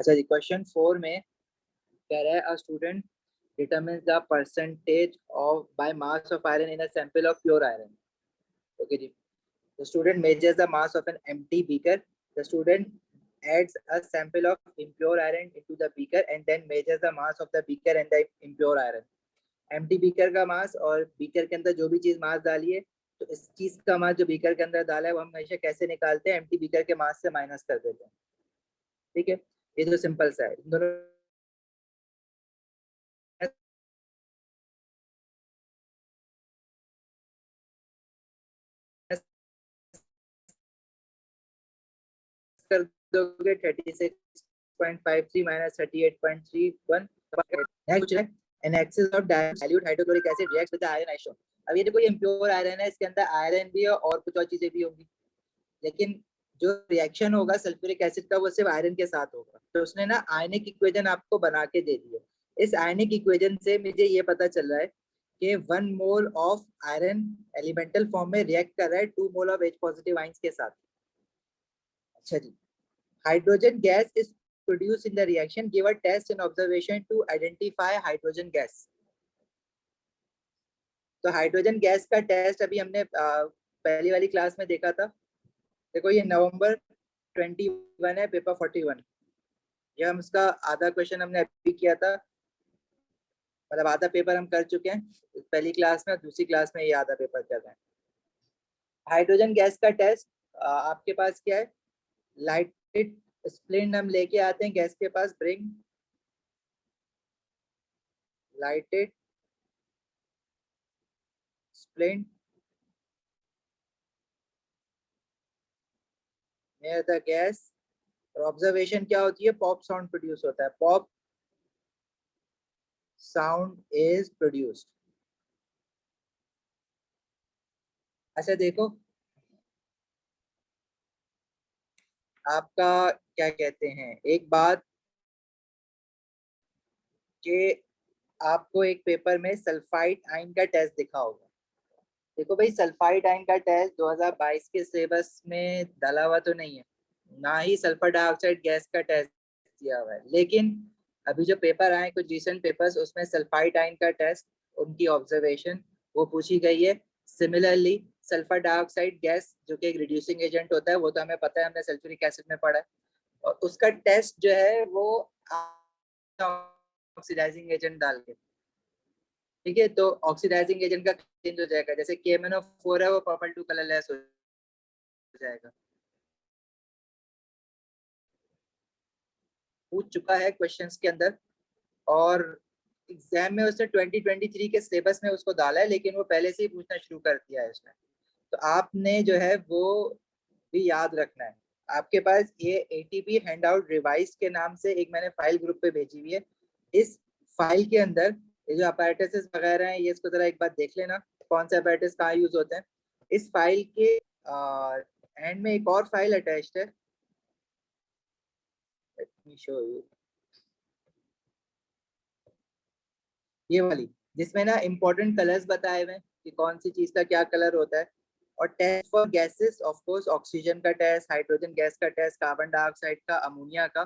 अच्छा जी, क्वेश्चन 4 में कह रहा है a student determines the percentage of by mass of iron in a sample of pure iron. Okay जी. The student measures the mass of an empty beaker. The student adds a sample of impure iron into the beaker and then measures the mass of the beaker and the impure iron. Empty beaker का मास और beaker के अंदर जो भी चीज मास डाली है, तो इस चीज का मास जो बीकर के अंदर डाला है वो हम हमेशा कैसे निकालते हैं? एम्प्टी बीकर के मास से माइनस कर देते हैं। ठीक है, ये तो सिंपल सा है। दोनों कर दोगे 36.53 माइनस 38.31। नेक्स्ट है an excess of dilute hydrochloric acid reacts with the iron ion. अब ये देखो ये impure आयरन है, इसके अंदर आयरन भी है और कुछ और चीजें भी होंगी, लेकिन जो रिएक्शन होगा सल्फ्यूरिक एसिड का वो सिर्फ आयरन के साथ होगा। तो उसने ना आयनिक इक्वेशन आपको बना के दे दी है। इस आयनिक इक्वेशन से मुझे ये पता चल रहा है कि 1 mole of iron elemental form में रिएक्ट कर रहा है 2 mole of H positive ions के साथ। अच्छा जी, hydrogen gas is produced in the reaction. Give a test and observation to identify hydrogen gas. तो हाइड्रोजन गैस का टेस्ट अभी हमने पहली वाली क्लास में देखा था। देखो ये नवंबर 21 है, पेपर 41। ये हम इसका आधा क्वेश्चन हमने अभी किया था, मतलब आधा पेपर हम कर चुके हैं पहली क्लास में, दूसरी क्लास में ये आधा पेपर कर रहे हैं। हाइड्रोजन गैस का टेस्ट आपके पास क्या है? लाइटेड स्प्लिंट हम लेके आते हैं गैस के पास। Bring lighted splint near the gas और ऑब्जर्वेशन क्या होती है? पॉप साउंड प्रोड्यूस होता है। Pop sound is produced. अच्छा देखो, आपका क्या कहते हैं, एक बात कि आपको एक पेपर में सल्फाइड आयन का टेस्ट दिखा होगा। देखो भाई, सल्फाइड आयन का टेस्ट 2022 के सिलेबस में डाला हुआ तो नहीं है, ना ही सल्फर डाइऑक्साइड गैस का टेस्ट दिया हुआ है, लेकिन अभी जो पेपर आए कुछ रिसेंट पेपर्स, उसमें सल्फाइड आयन का टेस्ट, उनकी ऑब्जर्वेशन वो पूछी गई है। सिमिलरली सल्फर डाइऑक्साइड गैस जो कि एक रिड्यूसिंग एजेंट होता है, वो तो हमें पता है, हमने सल्फ्यूरिक एसिड में पढ़ा है, और उसका टेस्ट जो है वो ऑक्सीडाइजिंग एजेंट डाल के। ठीक है, तो ऑक्सीडाइजिंग एजेंट का चेंज हो जाएगा, जैसे KMnO4 है वो पर्पल टू कलरलेस हो जाएगा। पूछ चुका है क्वेश्चंस के अंदर, और एग्जाम में उसने 2023 के सिलेबस में उसको डाला है, लेकिन वो पहले से ही पूछना शुरू कर दिया है उसने। तो आपने जो है वो भी याद रखना है। आपके पास ये ATP हैंडआउट रिवाइज के नाम से एक मैंने फाइल ग्रुप पे भेजी हुई है। इस फाइल के अंदर ये जो अपैरेटसेस वगैरह हैं, ये इसको जरा एक बार देख लेना, कौन से अपैरेटस कहाँ यूज होते हैं। इस फाइल के एंड में एक और फाइल अटैच्ड है, लेट मी शो यू, ये वाली, जिसमें ना इंपॉर्टेंट कलर्स बताए हुए हैं कि कौन सी चीज का क्या कलर होता है। और test for gases, of course oxygen का टेस्ट, हाइड्रोजन गैस का टेस्ट, कार्बन डाइऑक्साइड का, अमोनिया का,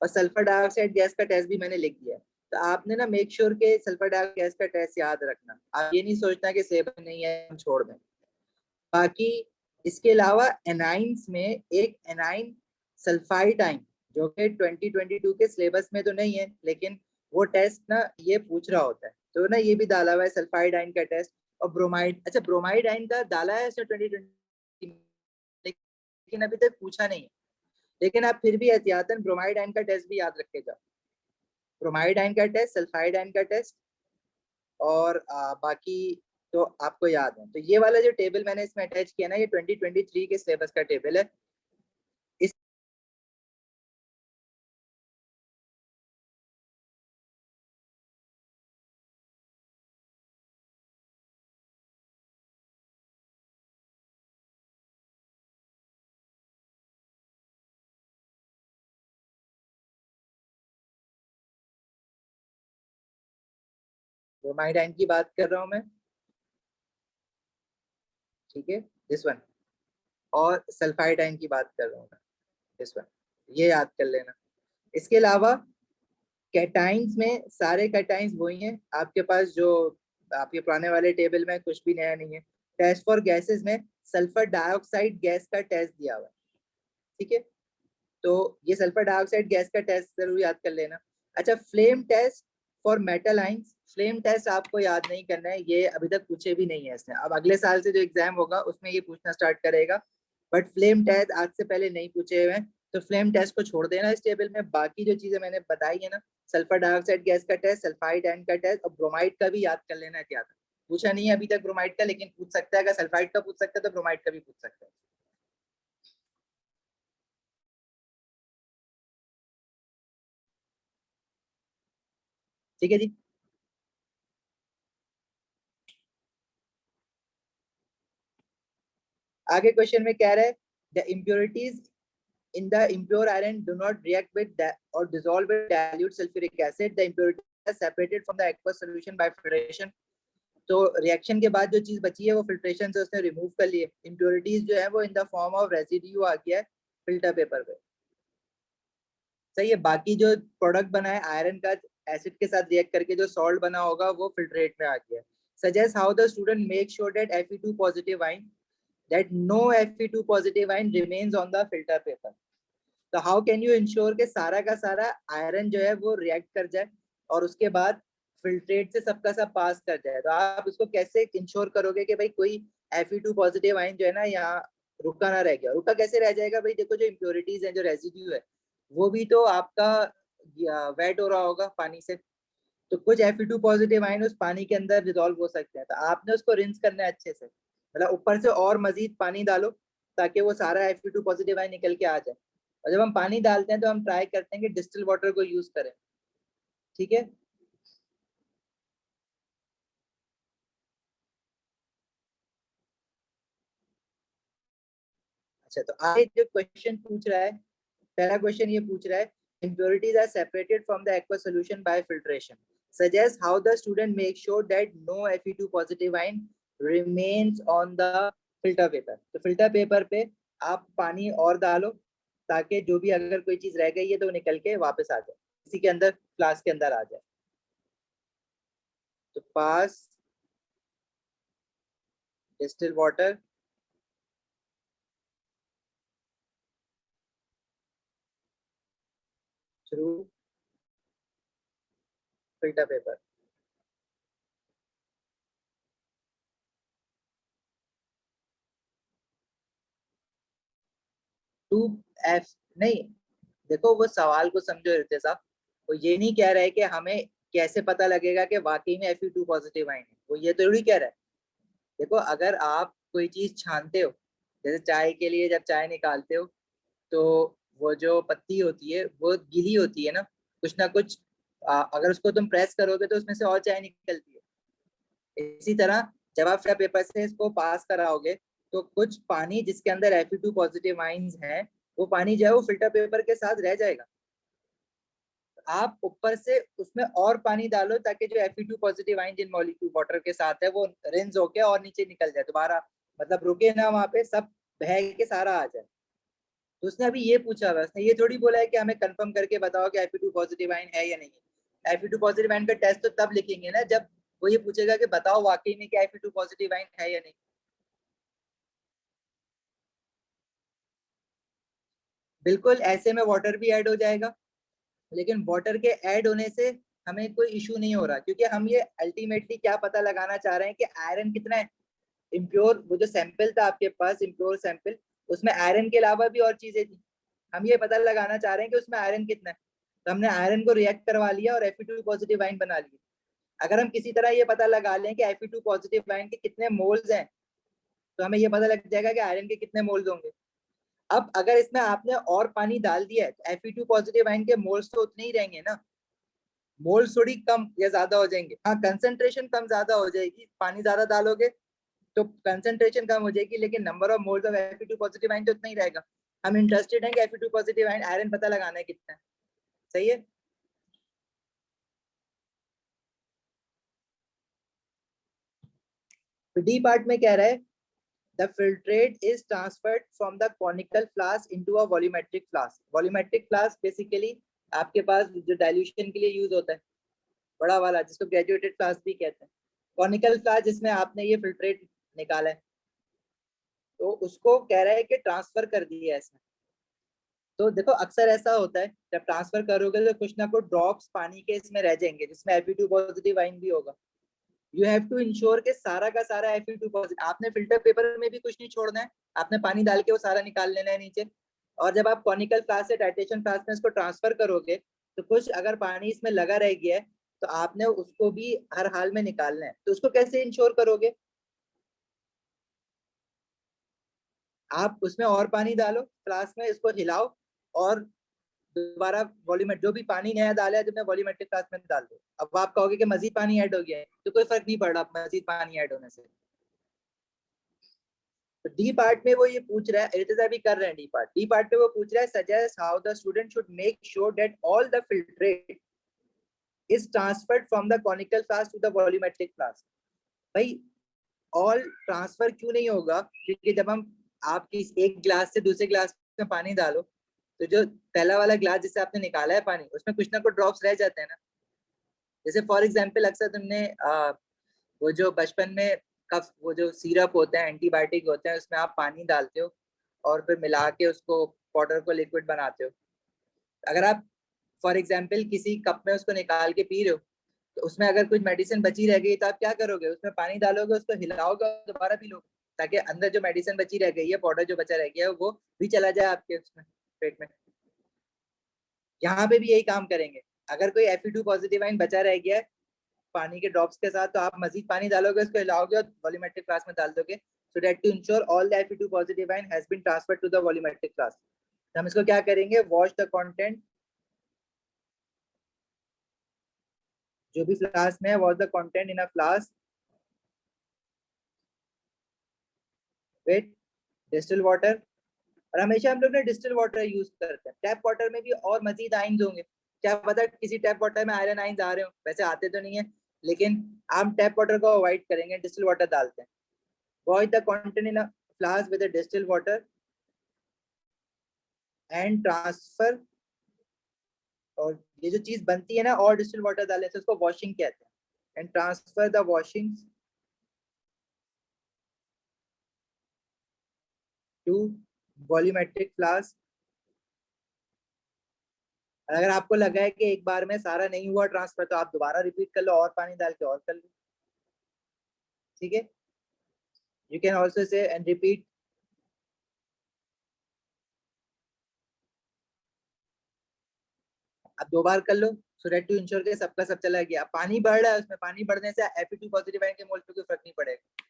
और सल्फर डाइऑक्साइड गैस का टेस्ट भी मैंने लिख दिया है। तो आपने ना मेक श्योर के सल्फर डाइऑक्साइड गैस का टेस्ट याद रखना। आप ये नहीं सोचना कि सिलेबस नहीं है हम छोड़ दें। बाकी इसके अलावा एनाइंस में एक एनाइन सल्फाइड आइन, जो कि 2022 के सिलेबस में तो नहीं है, लेकिन वो टेस्ट ना ये पूछ रहा होता है, तो ना ये भी डाला हुआ है सल्फाइड आइन का टेस्ट। और ब्रोमाइड, अच्छा ब्रोमाइड आइन का डाला है उसने 2020, लेकिन अभी तक पूछा नहीं है। लेकिन आप फिर भी एहतियातन ब्रोमाइड आइन का टेस्ट भी याद रखेगा। ब्रोमाइड आइन का टेस्ट, सल्फाइड आइन का टेस्ट, और बाकी तो आपको याद है। तो ये वाला जो टेबल मैंने इसमें अटैच किया ना, ये 2023 के सिलेबस का टेबल है। इस ब्रोमाइड आयन की बात कर रहा हूँ मैं, ठीक है, दिस वन। और सल्फाइड आयन की बात कर रहा हूँ मैं, दिस वन। ये याद कर लेना। इसके अलावा कैटाइंस में सारे कैटाइंस वही हैं आपके पास जो आपके पुराने वाले टेबल में, कुछ भी नया नहीं है। टेस्ट फॉर गैसेस में सल्फर डाइऑक्साइड गैस का टेस्ट दिया हुआ है, ठीक है। तो ये सल्फर डाइऑक्साइड गैस का टेस्ट जरूर याद कर लेना। अच्छा, flame test for metal ions, flame test आपको याद नहीं करना है, ये अभी तक पूछे भी नहीं है इसने। अब अगले साल से जो एग्जाम होगा उसमें ये पूछना स्टार्ट करेगा, बट फ्लेम टेस्ट आज से पहले नहीं पूछे हुए हैं, तो फ्लेम टेस्ट को छोड़ देना इस टेबल में। बाकी जो चीजें मैंने बताई है ना, सल्फर डाइऑक्साइड गैस का टेस्ट, सल्फाइड आयन का टेस्ट और ब्रोमाइड का भी याद कर लेना है। पूछा नहीं है अभी तक ब्रोमाइड का, लेकिन पूछ सकता है। अगर सल्फाइड का पूछ सकता है तो ब्रोमाइड का भी पूछ सकता है। ठीक है जी। आगे क्वेश्चन में कह रहा है the impurities in the impure iron do not react with that or dissolve with dilute sulfuric acid. The impurities are separated from the aqueous solution by filtration. तो रिएक्शन के बाद जो चीज बची है वो फिल्ट्रेशन से उसने रिमूव कर ली है। इम्प्योरिटीज जो है वो in the form of residue आ गया है फिल्टर पेपर पे। सही है। बाकी जो प्रोडक्ट बना है आयरन का एसिड के साथ रिएक्ट करके जो सॉल्ट बना होगा वो फिल्ट्रेट में आ गया है। Suggest how the student make sure that Fe2 positive ion that no Fe2 positive ion remains on the filter paper. तो हाउ कैन यू इंश्योर के सारा का सारा आयरन जो है वो रिएक्ट कर जाए और उसके बाद फिल्ट्रेट से सबका सब पास कर जाए। तो आप इसको कैसे इंश्योर करोगे कि भाई कोई Fe2 पॉजिटिव आयन जो है ना यहाँ रुका ना रह गया। रुका कैसे रह जाएगा भाई, देखो जो इम्प्योरिटीज है, जो रेजिड्यू है, वो भी तो आपका वेट हो रहा होगा पानी से। तो कुछ Fe2 पॉजिटिव आयन उस पानी के अंदर डिजोल्व हो सकते हैं, तो आपने उसको रिंस करना है अच्छे से, मतलब ऊपर से और मजीद पानी डालो ताकि वो सारा Fe2 पॉजिटिव आयन निकल के आ जाए। और जब हम पानी डालते हैं तो हम ट्राई करते हैं कि डिस्टिल वाटर को यूज करें, ठीक है। अच्छा, तो आगे जो क्वेश्चन पूछ रहा है, पहला क्वेश्चन ये पूछ रहा है impurities are separated from the aqueous solution by filtration. Suggest how the student makes sure that no Fe2 positive ion remains on the filter paper. तो फिल्टर पेपर पे आप पानी और डालो ताकि जो भी अगर कोई चीज रह गई है तो निकल के वापस आ जाए, इसी के अंदर फ्लास्क के अंदर आ जाए। तो pass distil water through filter paper. Two F नहीं, देखो वो सवाल को समझो रितेश साहब, वो ये नहीं कह रहा है कि हमें कैसे पता लगेगा कि वाकई में Fe2 पॉजिटिव आयन है, वो ये तो थोड़ी कह रहा है। देखो अगर आप कोई चीज छानते हो, जैसे चाय के लिए जब चाय निकालते हो तो वो जो पत्ती होती है वो गीली होती है ना, कुछ ना कुछ अगर उसको तुम प्रेस करोगे तो उसमें से और चाय निकलती है। इसी तरह जब आप पेपर से इसको पास कराओगे तो कुछ पानी जिसके अंदर Fe2 पॉजिटिव आयंस हैं, वो पानी जो है वो फिल्टर पेपर के साथ रह जाएगा। आप ऊपर से उसमें और पानी डालो ताकि जो Fe2 पॉजिटिव आयन जिन मॉलिक्यूल वाटर के साथ है वो रिंस होके और नीचे निकल जाए दोबारा, मतलब रुके ना वहां पे, सब बह के सारा आ जाए। तो उसने अभी ये पूछा हुआ, उसने ये थोड़ी बोला है कि हमें कंफर्म करके बताओ कि Fe2 पॉजिटिव आयन है या नहीं है। Fe2 पॉजिटिव आयन का टेस्ट तो तब लिखेंगे ना जब वो ये पूछेगा कि बताओ वाकई में कि Fe2 पॉजिटिव आयन है या नहीं। बिल्कुल ऐसे में वाटर भी ऐड हो जाएगा, लेकिन वाटर के ऐड होने से हमें कोई इशू नहीं हो रहा, क्योंकि हम ये अल्टीमेटली क्या पता लगाना चाह रहे हैं कि आयरन कितना है। इम्प्योर वो जो सैंपल था आपके पास, इम्प्योर सैंपल, उसमें आयरन के अलावा भी और चीजें थी। हम ये पता लगाना चाह रहे हैं कि उसमें आयरन कितना है। तो हमने आयरन को रिएक्ट करवा लिया और Fe2 पॉजिटिव आयन बना लिया। अगर हम किसी तरह ये पता लगा लें कि Fe2 पॉजिटिव आयन के कितने मोल्स हैं, तो हमें ये पता लग जाएगा कि आयरन के कितने मोल्स होंगे। अब अगर इसमें आपने और पानी डाल दिया है तो Fe2 पॉजिटिव आयन के मोल्स तो उतने ही रहेंगे ना, मोल्स थोड़ी कम या ज्यादा हो जाएंगे। हाँ, कंसंट्रेशन कम ज्यादा हो जाएगी, पानी ज्यादा डालोगे तो कंसंट्रेशन कम हो जाएगी, लेकिन number of moles of Fe2 positive ion तो उतना ही रहेगा। हम इंटरेस्टेड हैं कि Fe2 पॉजिटिव आयन आयरन पता लगाना है कितना है। सही है। तो डी पार्ट में कह रहा है the filtrate is transferred from the conical flask into a volumetric flask. Volumetric flask basically आपके पास जो डाइल्यूशन के लिए यूज होता है, बड़ा वाला, जिसको ग्रेजुएटेड फ्लास्क भी कहते हैं, कॉनिकल फ्लास्क जिसमें आपने ये फिल्ट्रेट निकाला है, तो उसको कह रहा है कि ट्रांसफर कर दिया है इसमें। तो देखो अक्सर ऐसा होता है, जब ट्रांसफर करोगे तो कुछ ना कुछ ड्रॉप्स पानी के इसमें रह जाएंगे, जिसमें Fe2 पॉजिटिव आयन भी होगा। यू हैव टू इंश्योर के सारा का सारा Fe2 पॉजिटिव, आपने फिल्टर पेपर में भी कुछ नहीं छोड़ना है, आपने पानी डाल के वो सारा निकाल लेना है नीचे। और जब आप कॉनिकल फ्लास्क से टाइटेशन फ्लास्क में इसको ट्रांसफर करोगे, तो कुछ अगर पानी इसमें लगा रह गया है तो आपने उसको भी हर हाल में निकालना है। तो उसको कैसे इंश्योर करोगे? आप उसमें और पानी डालो फ्लास्क में, इसको हिलाओ और दोबारा वॉल्यूमेट जो भी पानी नया डाला है जो मैं वॉल्यूमेट्रिक फ्लास्क में डाल दो। अब आप कहोगे कि मजीद पानी ऐड हो गया है, तो कोई फर्क नहीं पड़ रहा मजीद पानी ऐड होने से। तो डी पार्ट में वो ये पूछ रहा है, इर्तिजा भी कर रहे हैं डी पार्ट में वो पूछ रहा है suggest how the student should make sure that all the filtrate is transferred from the conical flask to the volumetric flask. भाई ऑल ट्रांसफर क्यों नहीं होगा? क्योंकि जब हम आपकी एक ग्लास से दूसरे ग्लास में पानी डालो, तो जो पहला वाला ग्लास जिससे आपने निकाला है पानी, उसमें कुछ ना कुछ ड्रॉप्स रह जाते हैं ना। जैसे फॉर एग्जांपल अक्सर तुमने वो जो बचपन में कफ वो जो सिरप होते हैं एंटीबायोटिक होते हैं, उसमें आप पानी डालते हो और फिर मिला के उसको पाउडर को लिक्विड बनाते हो। अगर आप फॉर एग्जांपल किसी कप में उसको निकाल के पी रहे हो, तो उसमें अगर कुछ मेडिसिन बची रह गई तो आप क्या करोगे? उसमें पानी डालोगे, उसको हिलाओगे और दोबारा पी लोगे, ताकि अंदर जो मेडिसिन बची रह गई है, पाउडर जो बचा रह गया है, वो भी चला जाए आपके उसमें पेट में। यहाँ पे भी यही काम करेंगे। अगर कोई Fe2 पॉजिटिव आयन बचा रह गया है पानी के ड्रॉप्स के साथ, तो आप मजीद पानी डालोगे, उसको हिलाओगे और वॉल्यूमेट्रिक फ्लास्क में डाल दोगे, so that to ensure all the Fe2 positive ion has been transferred to the volumetric flask. हम इसको क्या करेंगे? वॉश द कंटेंट, जो भी फ्लास्क में है, wash the content in a flask with distil water. और हमेशा हम लोग ने डिस्टिल वाटर यूज करते हैं। टैप वाटर में भी और मजीद आयन्स होंगे, क्या पता किसी टैप वाटर में आयरन आयन्स आ रहे हो, वैसे आते तो नहीं है, लेकिन हम टैप वाटर को अवॉइड करेंगे, डिस्टिल वाटर डालते हैं। Wash the content in a flask with distil water and transfer. और ये जो चीज बनती है ना और डिस्टिल वाटर डालने से, उसको वॉशिंग कहते हैं। And transfer the washing to volumetric flask. अगर आपको लगा है कि एक बार में सारा नहीं हुआ ट्रांसफर, तो आप दोबारा रिपीट कर लो और पानी डाल के और कर लो, ठीक है। You can also say and repeat. आप दो बार कर लो, सो दैट टू इंश्योर के सबका सब चला गया। पानी बढ़ रहा है, उसमें पानी बढ़ने से Fe2 पॉजिटिव आयन के मोल पे कोई फर्क नहीं पड़ेगा।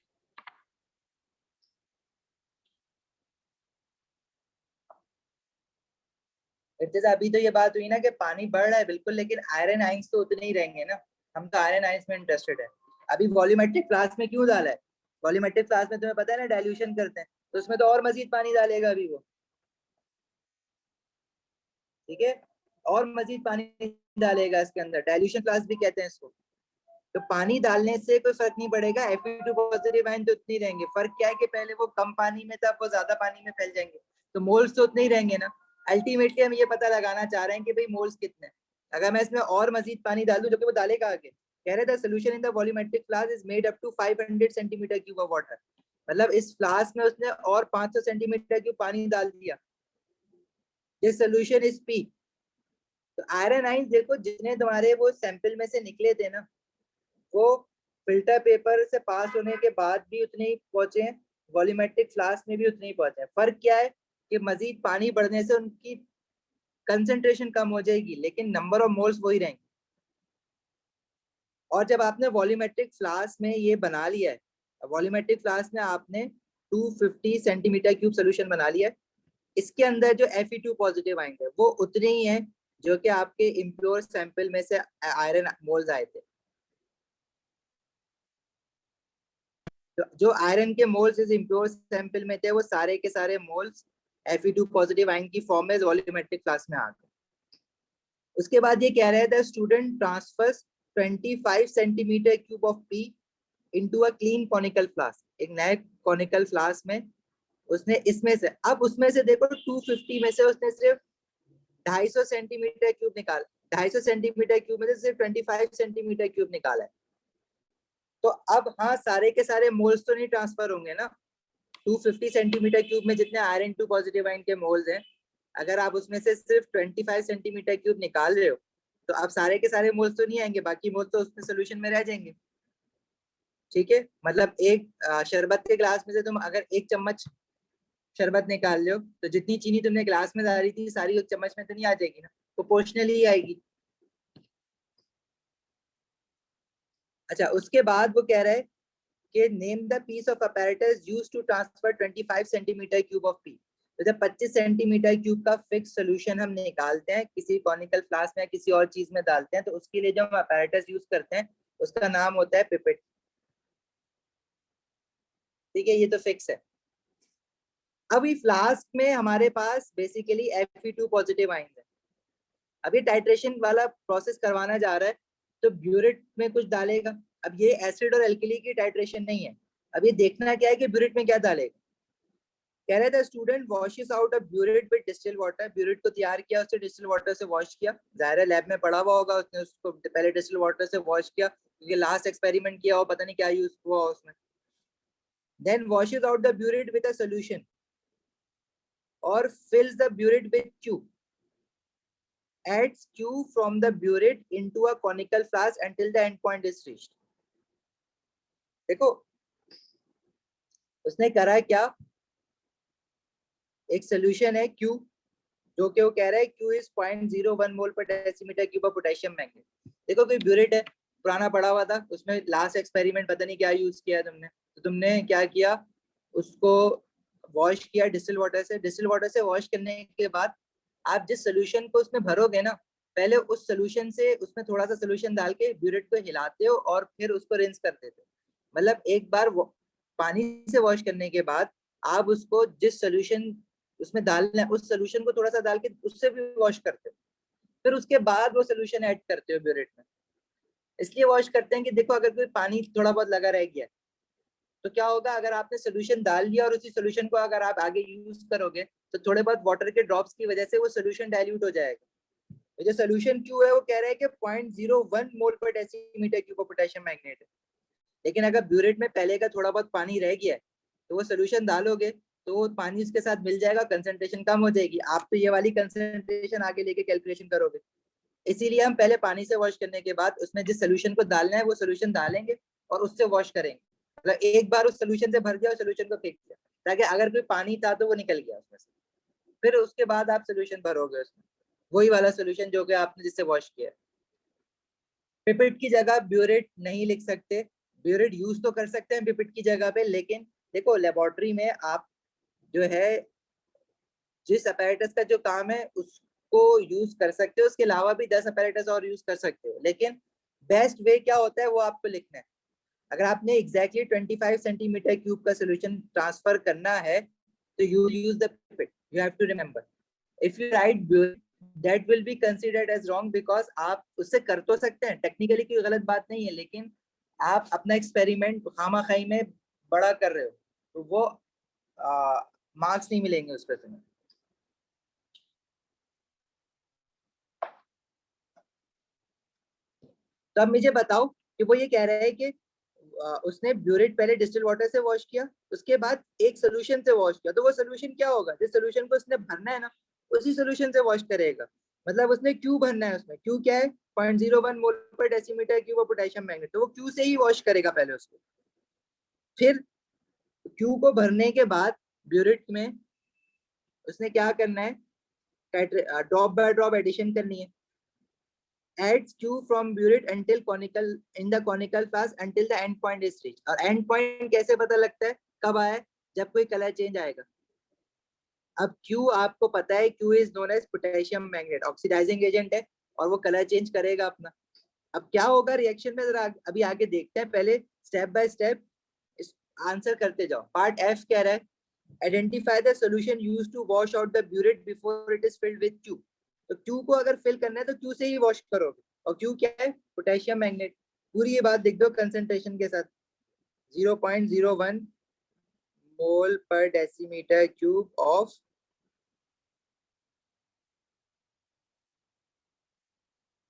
जैसे अभी तो ये बात हुई ना कि पानी बढ़ रहा है बिल्कुल, लेकिन आयरन आयंस तो उतने ही रहेंगे ना, हम तो आयरन आयंस में इंटरेस्टेड है। अभी वॉल्यूमेट्रिक फ्लास्क में क्यों डाला है? वॉल्यूमेट्रिक फ्लास्क में तुम्हें पता है ना डाइल्यूशन करते हैं, तो उसमें तो और मजीद पानी डालेगा अभी वो, ठीक है, और मजीद पानी डालेगा इसके अंदर, डाइल्यूशन फ्लास्क भी कहते हैं इसको। तो पानी डालने से कोई फर्क नहीं पड़ेगा, Fe2 पॉजिटिव आयन तो उतनी रहेंगे। फर्क क्या है कि पहले वो कम पानी में था, अब वो ज्यादा पानी में फैल जाएंगे, तो मोल्स तो उतने ही रहेंगे ना। अल्टीमेटली हम ये पता लगाना चाह रहे हैं कि भाई मोल्स कितने हैं। अगर मैं इसमें और मजीद पानी डाल दूं, जो कि वो डालेगा आगे, कह रहे थे solution in the volumetric flask is made up to 500 centimetre cube of water. मतलब इस फ्लास्क में उसने और 500 सेंटीमीटर क्यूब पानी डाल दिया। This solution is P. तो आयरन आइंस देखो जितने तुम्हारे वो सैंपल में से निकले थे ना, वो फिल्टर पेपर से पास होने के बाद भी उतने ही पहुंचे हैं, वॉल्यूमेट्रिक फ्लास्क में भी उतने ही पहुंचे हैं। फर्क क्या है कि मजीद पानी बढ़ने से उनकी कंसंट्रेशन कम हो जाएगी, लेकिन नंबर ऑफ मोल्स वही रहेंगे। और जब आपने वॉल्यूमेट्रिक फ्लास्क में ये बना लिया है, वॉल्यूमेट्रिक फ्लास्क में आपने 250 सेंटीमीटर क्यूब सोल्यूशन बना लिया है, इसके अंदर जो Fe2 पॉजिटिव आएंगे वो उतने ही हैं जो कि आपके इम्प्योर सैंपल में से आयरन मोल्स आए थे। जो आयरन के मोल्स इस इम्प्योर सैंपल में थे, वो सारे के सारे मोल्स Fe2 पॉजिटिव आयन की फॉर्म में वॉल्यूमेट्रिक फ्लास्क में आ गए। उसके बाद ये कह रहे थे student transfers 25 centimetre cube of P into a clean conical flask. एक नए कॉनिकल फ्लास्क में उसने इसमें से, अब उसमें से देखो 250 में से उसने सिर्फ 250 सेंटीमीटर क्यूब निकाल, 250 सेंटीमीटर क्यूब में से सिर्फ 25 सेंटीमीटर क्यूब निकाला है। तो अब हाँ, सारे के सारे मोल्स तो नहीं ट्रांसफर होंगे ना। 250 सेंटीमीटर क्यूब में जितने आयरन 2 पॉजिटिव आयन के मोल्स हैं, अगर आप उसमें से सिर्फ 25 सेंटीमीटर क्यूब निकाल रहे हो, तो आप सारे के सारे मोल्स तो नहीं आएंगे, बाकी मोल्स तो उसमें सोल्यूशन में रह जाएंगे। ठीक है, मतलब एक शरबत के ग्लास में से तुम अगर 1 चम्मच शरबत निकाल लो, तो जितनी चीनी तुमने ग्लास में डाली थी सारी उस चम्मच में तो नहीं आ जाएगी ना, प्रोपोर्शनली आएगी। अच्छा, उसके बाद वो कह रहा है कि name the piece of apparatus used to transfer 25 centimetre cube of P. तो जब 25 सेंटीमीटर क्यूब का फिक्स सोल्यूशन हम निकालते हैं, किसी कॉनिकल फ्लास्क में या किसी और चीज में डालते हैं, तो उसके लिए जो हम अपैरेटस यूज करते हैं उसका नाम होता है पिपेट। ठीक है, ये तो फिक्स है। अभी फ्लास्क में हमारे पास बेसिकली Fe2 पॉजिटिव आयन है। अभी टाइट्रेशन वाला प्रोसेस करवाना जा रहा है, तो ब्यूरेट में कुछ डालेगा। अब ये एसिड और एल्कली की टाइट्रेशन नहीं है, अब ये देखना क्या है कि ब्यूरेट में क्या डालेगा। कह रहे थे student washes out a burette with distil water. Burette को तैयार किया, उससे डिस्टिल वाटर से वॉश किया। जाहिर है लैब में पड़ा हुआ होगा, उसने उसको पहले डिस्टिल वाटर से वॉश किया, क्योंकि लास्ट एक्सपेरिमेंट किया हो, पता नहीं क्या यूज हुआ उसमें। Then washes out the burette with a solution और fills the burette with Q, adds Q from the burette into a conical flask until the end point is reached। देखो उसने करा है क्या, एक सोल्यूशन है Q, जो कि वो कह रहा है Q is 0.01 mole per decimetre cube of potassium manganate. देखो कोई ब्यूरेट है, पुराना पड़ा हुआ था, उसमें लास्ट एक्सपेरिमेंट पता नहीं क्या यूज किया तुमने, तो तुमने क्या किया, उसको वॉश किया डिस्टिल वाटर से। डिस्टिल वाटर से वॉश करने के बाद आप जिस सोल्यूशन को उसमें भरोगे ना, पहले उस सोल्यूशन से उसमें थोड़ा सा सोल्यूशन डाल के ब्यूरेट को हिलाते हो और फिर उसको रिंस कर देते हो। मतलब एक बार पानी से वॉश करने के बाद आप उसको जिस सोल्यूशन उसमें डालना है, उस सोल्यूशन को थोड़ा सा डाल के उससे भी वॉश करते हो, फिर उसके बाद वो सोल्यूशन ऐड करते हो ब्यूरेट में। इसलिए वॉश करते हैं कि देखो अगर कोई पानी थोड़ा बहुत लगा रह गया तो क्या होगा, अगर आपने सोल्यूशन डाल लिया और उसी सोल्यूशन को अगर आप आगे यूज करोगे तो थोड़े बहुत वाटर के ड्रॉप्स की वजह से वो सोल्यूशन डाइल्यूट हो जाएगा। तो जो सोल्यूशन क्यू है वो कह रहा है कि 0.01 मोल per decimetre cube of potassium magnet है। लेकिन अगर ब्यूरेट में पहले का थोड़ा बहुत पानी रह गया है तो वो सोल्यूशन डालोगे तो वो पानी उसके साथ मिल जाएगा, कंसंट्रेशन कम हो जाएगी। आप तो ये वाली कंसंट्रेशन आगे लेके कैलकुलेशन करोगे, इसीलिए हम पहले पानी से वॉश करने के बाद उसमें जिस सोल्यूशन को डालना है वो सोल्यूशन डालेंगे और उससे वॉश करेंगे। मतलब एक बार उस सोल्यूशन से भर दिया और सोल्यूशन को फेंक दिया, ताकि अगर कोई पानी था तो वो निकल गया उसमें से, फिर उसके बाद आप सोल्यूशन भरोगे उसमें, वही वाला सोल्यूशन जो कि आपने जिससे वॉश किया। पिपेट की जगह ब्यूरेट नहीं लिख सकते, ब्यूरेट यूज तो कर सकते हैं पिपेट की जगह पे, लेकिन देखो लेबोरेटरी में आप जो है जिस अपैरेटस का जो काम है उसको यूज कर सकते हो, उसके अलावा भी 10 अपैरेटस और यूज कर सकते हो, लेकिन बेस्ट वे क्या होता है वो आपको लिखना है। अगर आपने एग्जैक्टली 25 सेंटीमीटर क्यूब का सोल्यूशन ट्रांसफर करना है तो you use the pipette, you have to remember. If you write burette that will be considered as wrong, because आप उससे कर तो सकते हैं, टेक्निकली कोई गलत बात नहीं है, लेकिन आप अपना एक्सपेरिमेंट खामाखाई में बड़ा कर रहे हो, तो वो मार्क्स नहीं मिलेंगे उस पर तुम्हें। तो अब मुझे बताओ कि वो ये कह रहा है कि उसने ब्यूरेट पहले डिस्टिल वाटर से वॉश किया, उसके बाद एक सोल्यूशन से वॉश किया, तो वो सोल्यूशन क्या होगा, जिस सोल्यूशन को उसने भरना है ना उसी सोल्यूशन से वॉश करेगा। मतलब उसने क्यू भरना है, उसमें क्यू क्या है 0.01 मोल per decimetre cube of potassium magnet, तो वो क्यू से ही वॉश करेगा पहले उसको। फिर क्यू को भरने के बाद ब्यूरेट में उसने क्या करना है, ड्रॉप बाय ड्रॉप एडिशन करनी है। adds Q from burette until conical in the conical phase until the end point is reached। और end point कैसे पता लगता है, कब आया, जब कोई कलर चेंज आएगा। अब Q आपको पता है Q is known as potassium magnet, oxidising agent है और वो कलर चेंज करेगा अपना। अब क्या होगा रिएक्शन में, जरा अभी आगे देखते हैं, पहले स्टेप बाय स्टेप आंसर करते जाओ। पार्ट एफ कह रहा है identify the solution used to wash out the burette before it is filled with Q। तो Q को अगर फिल करना है तो Q से ही वॉश करोगे, और Q क्या है पोटेशियम मैग्नेट। पूरी ये बात लिख दो कंसंट्रेशन के साथ, 0.01 मोल per decimetre cube of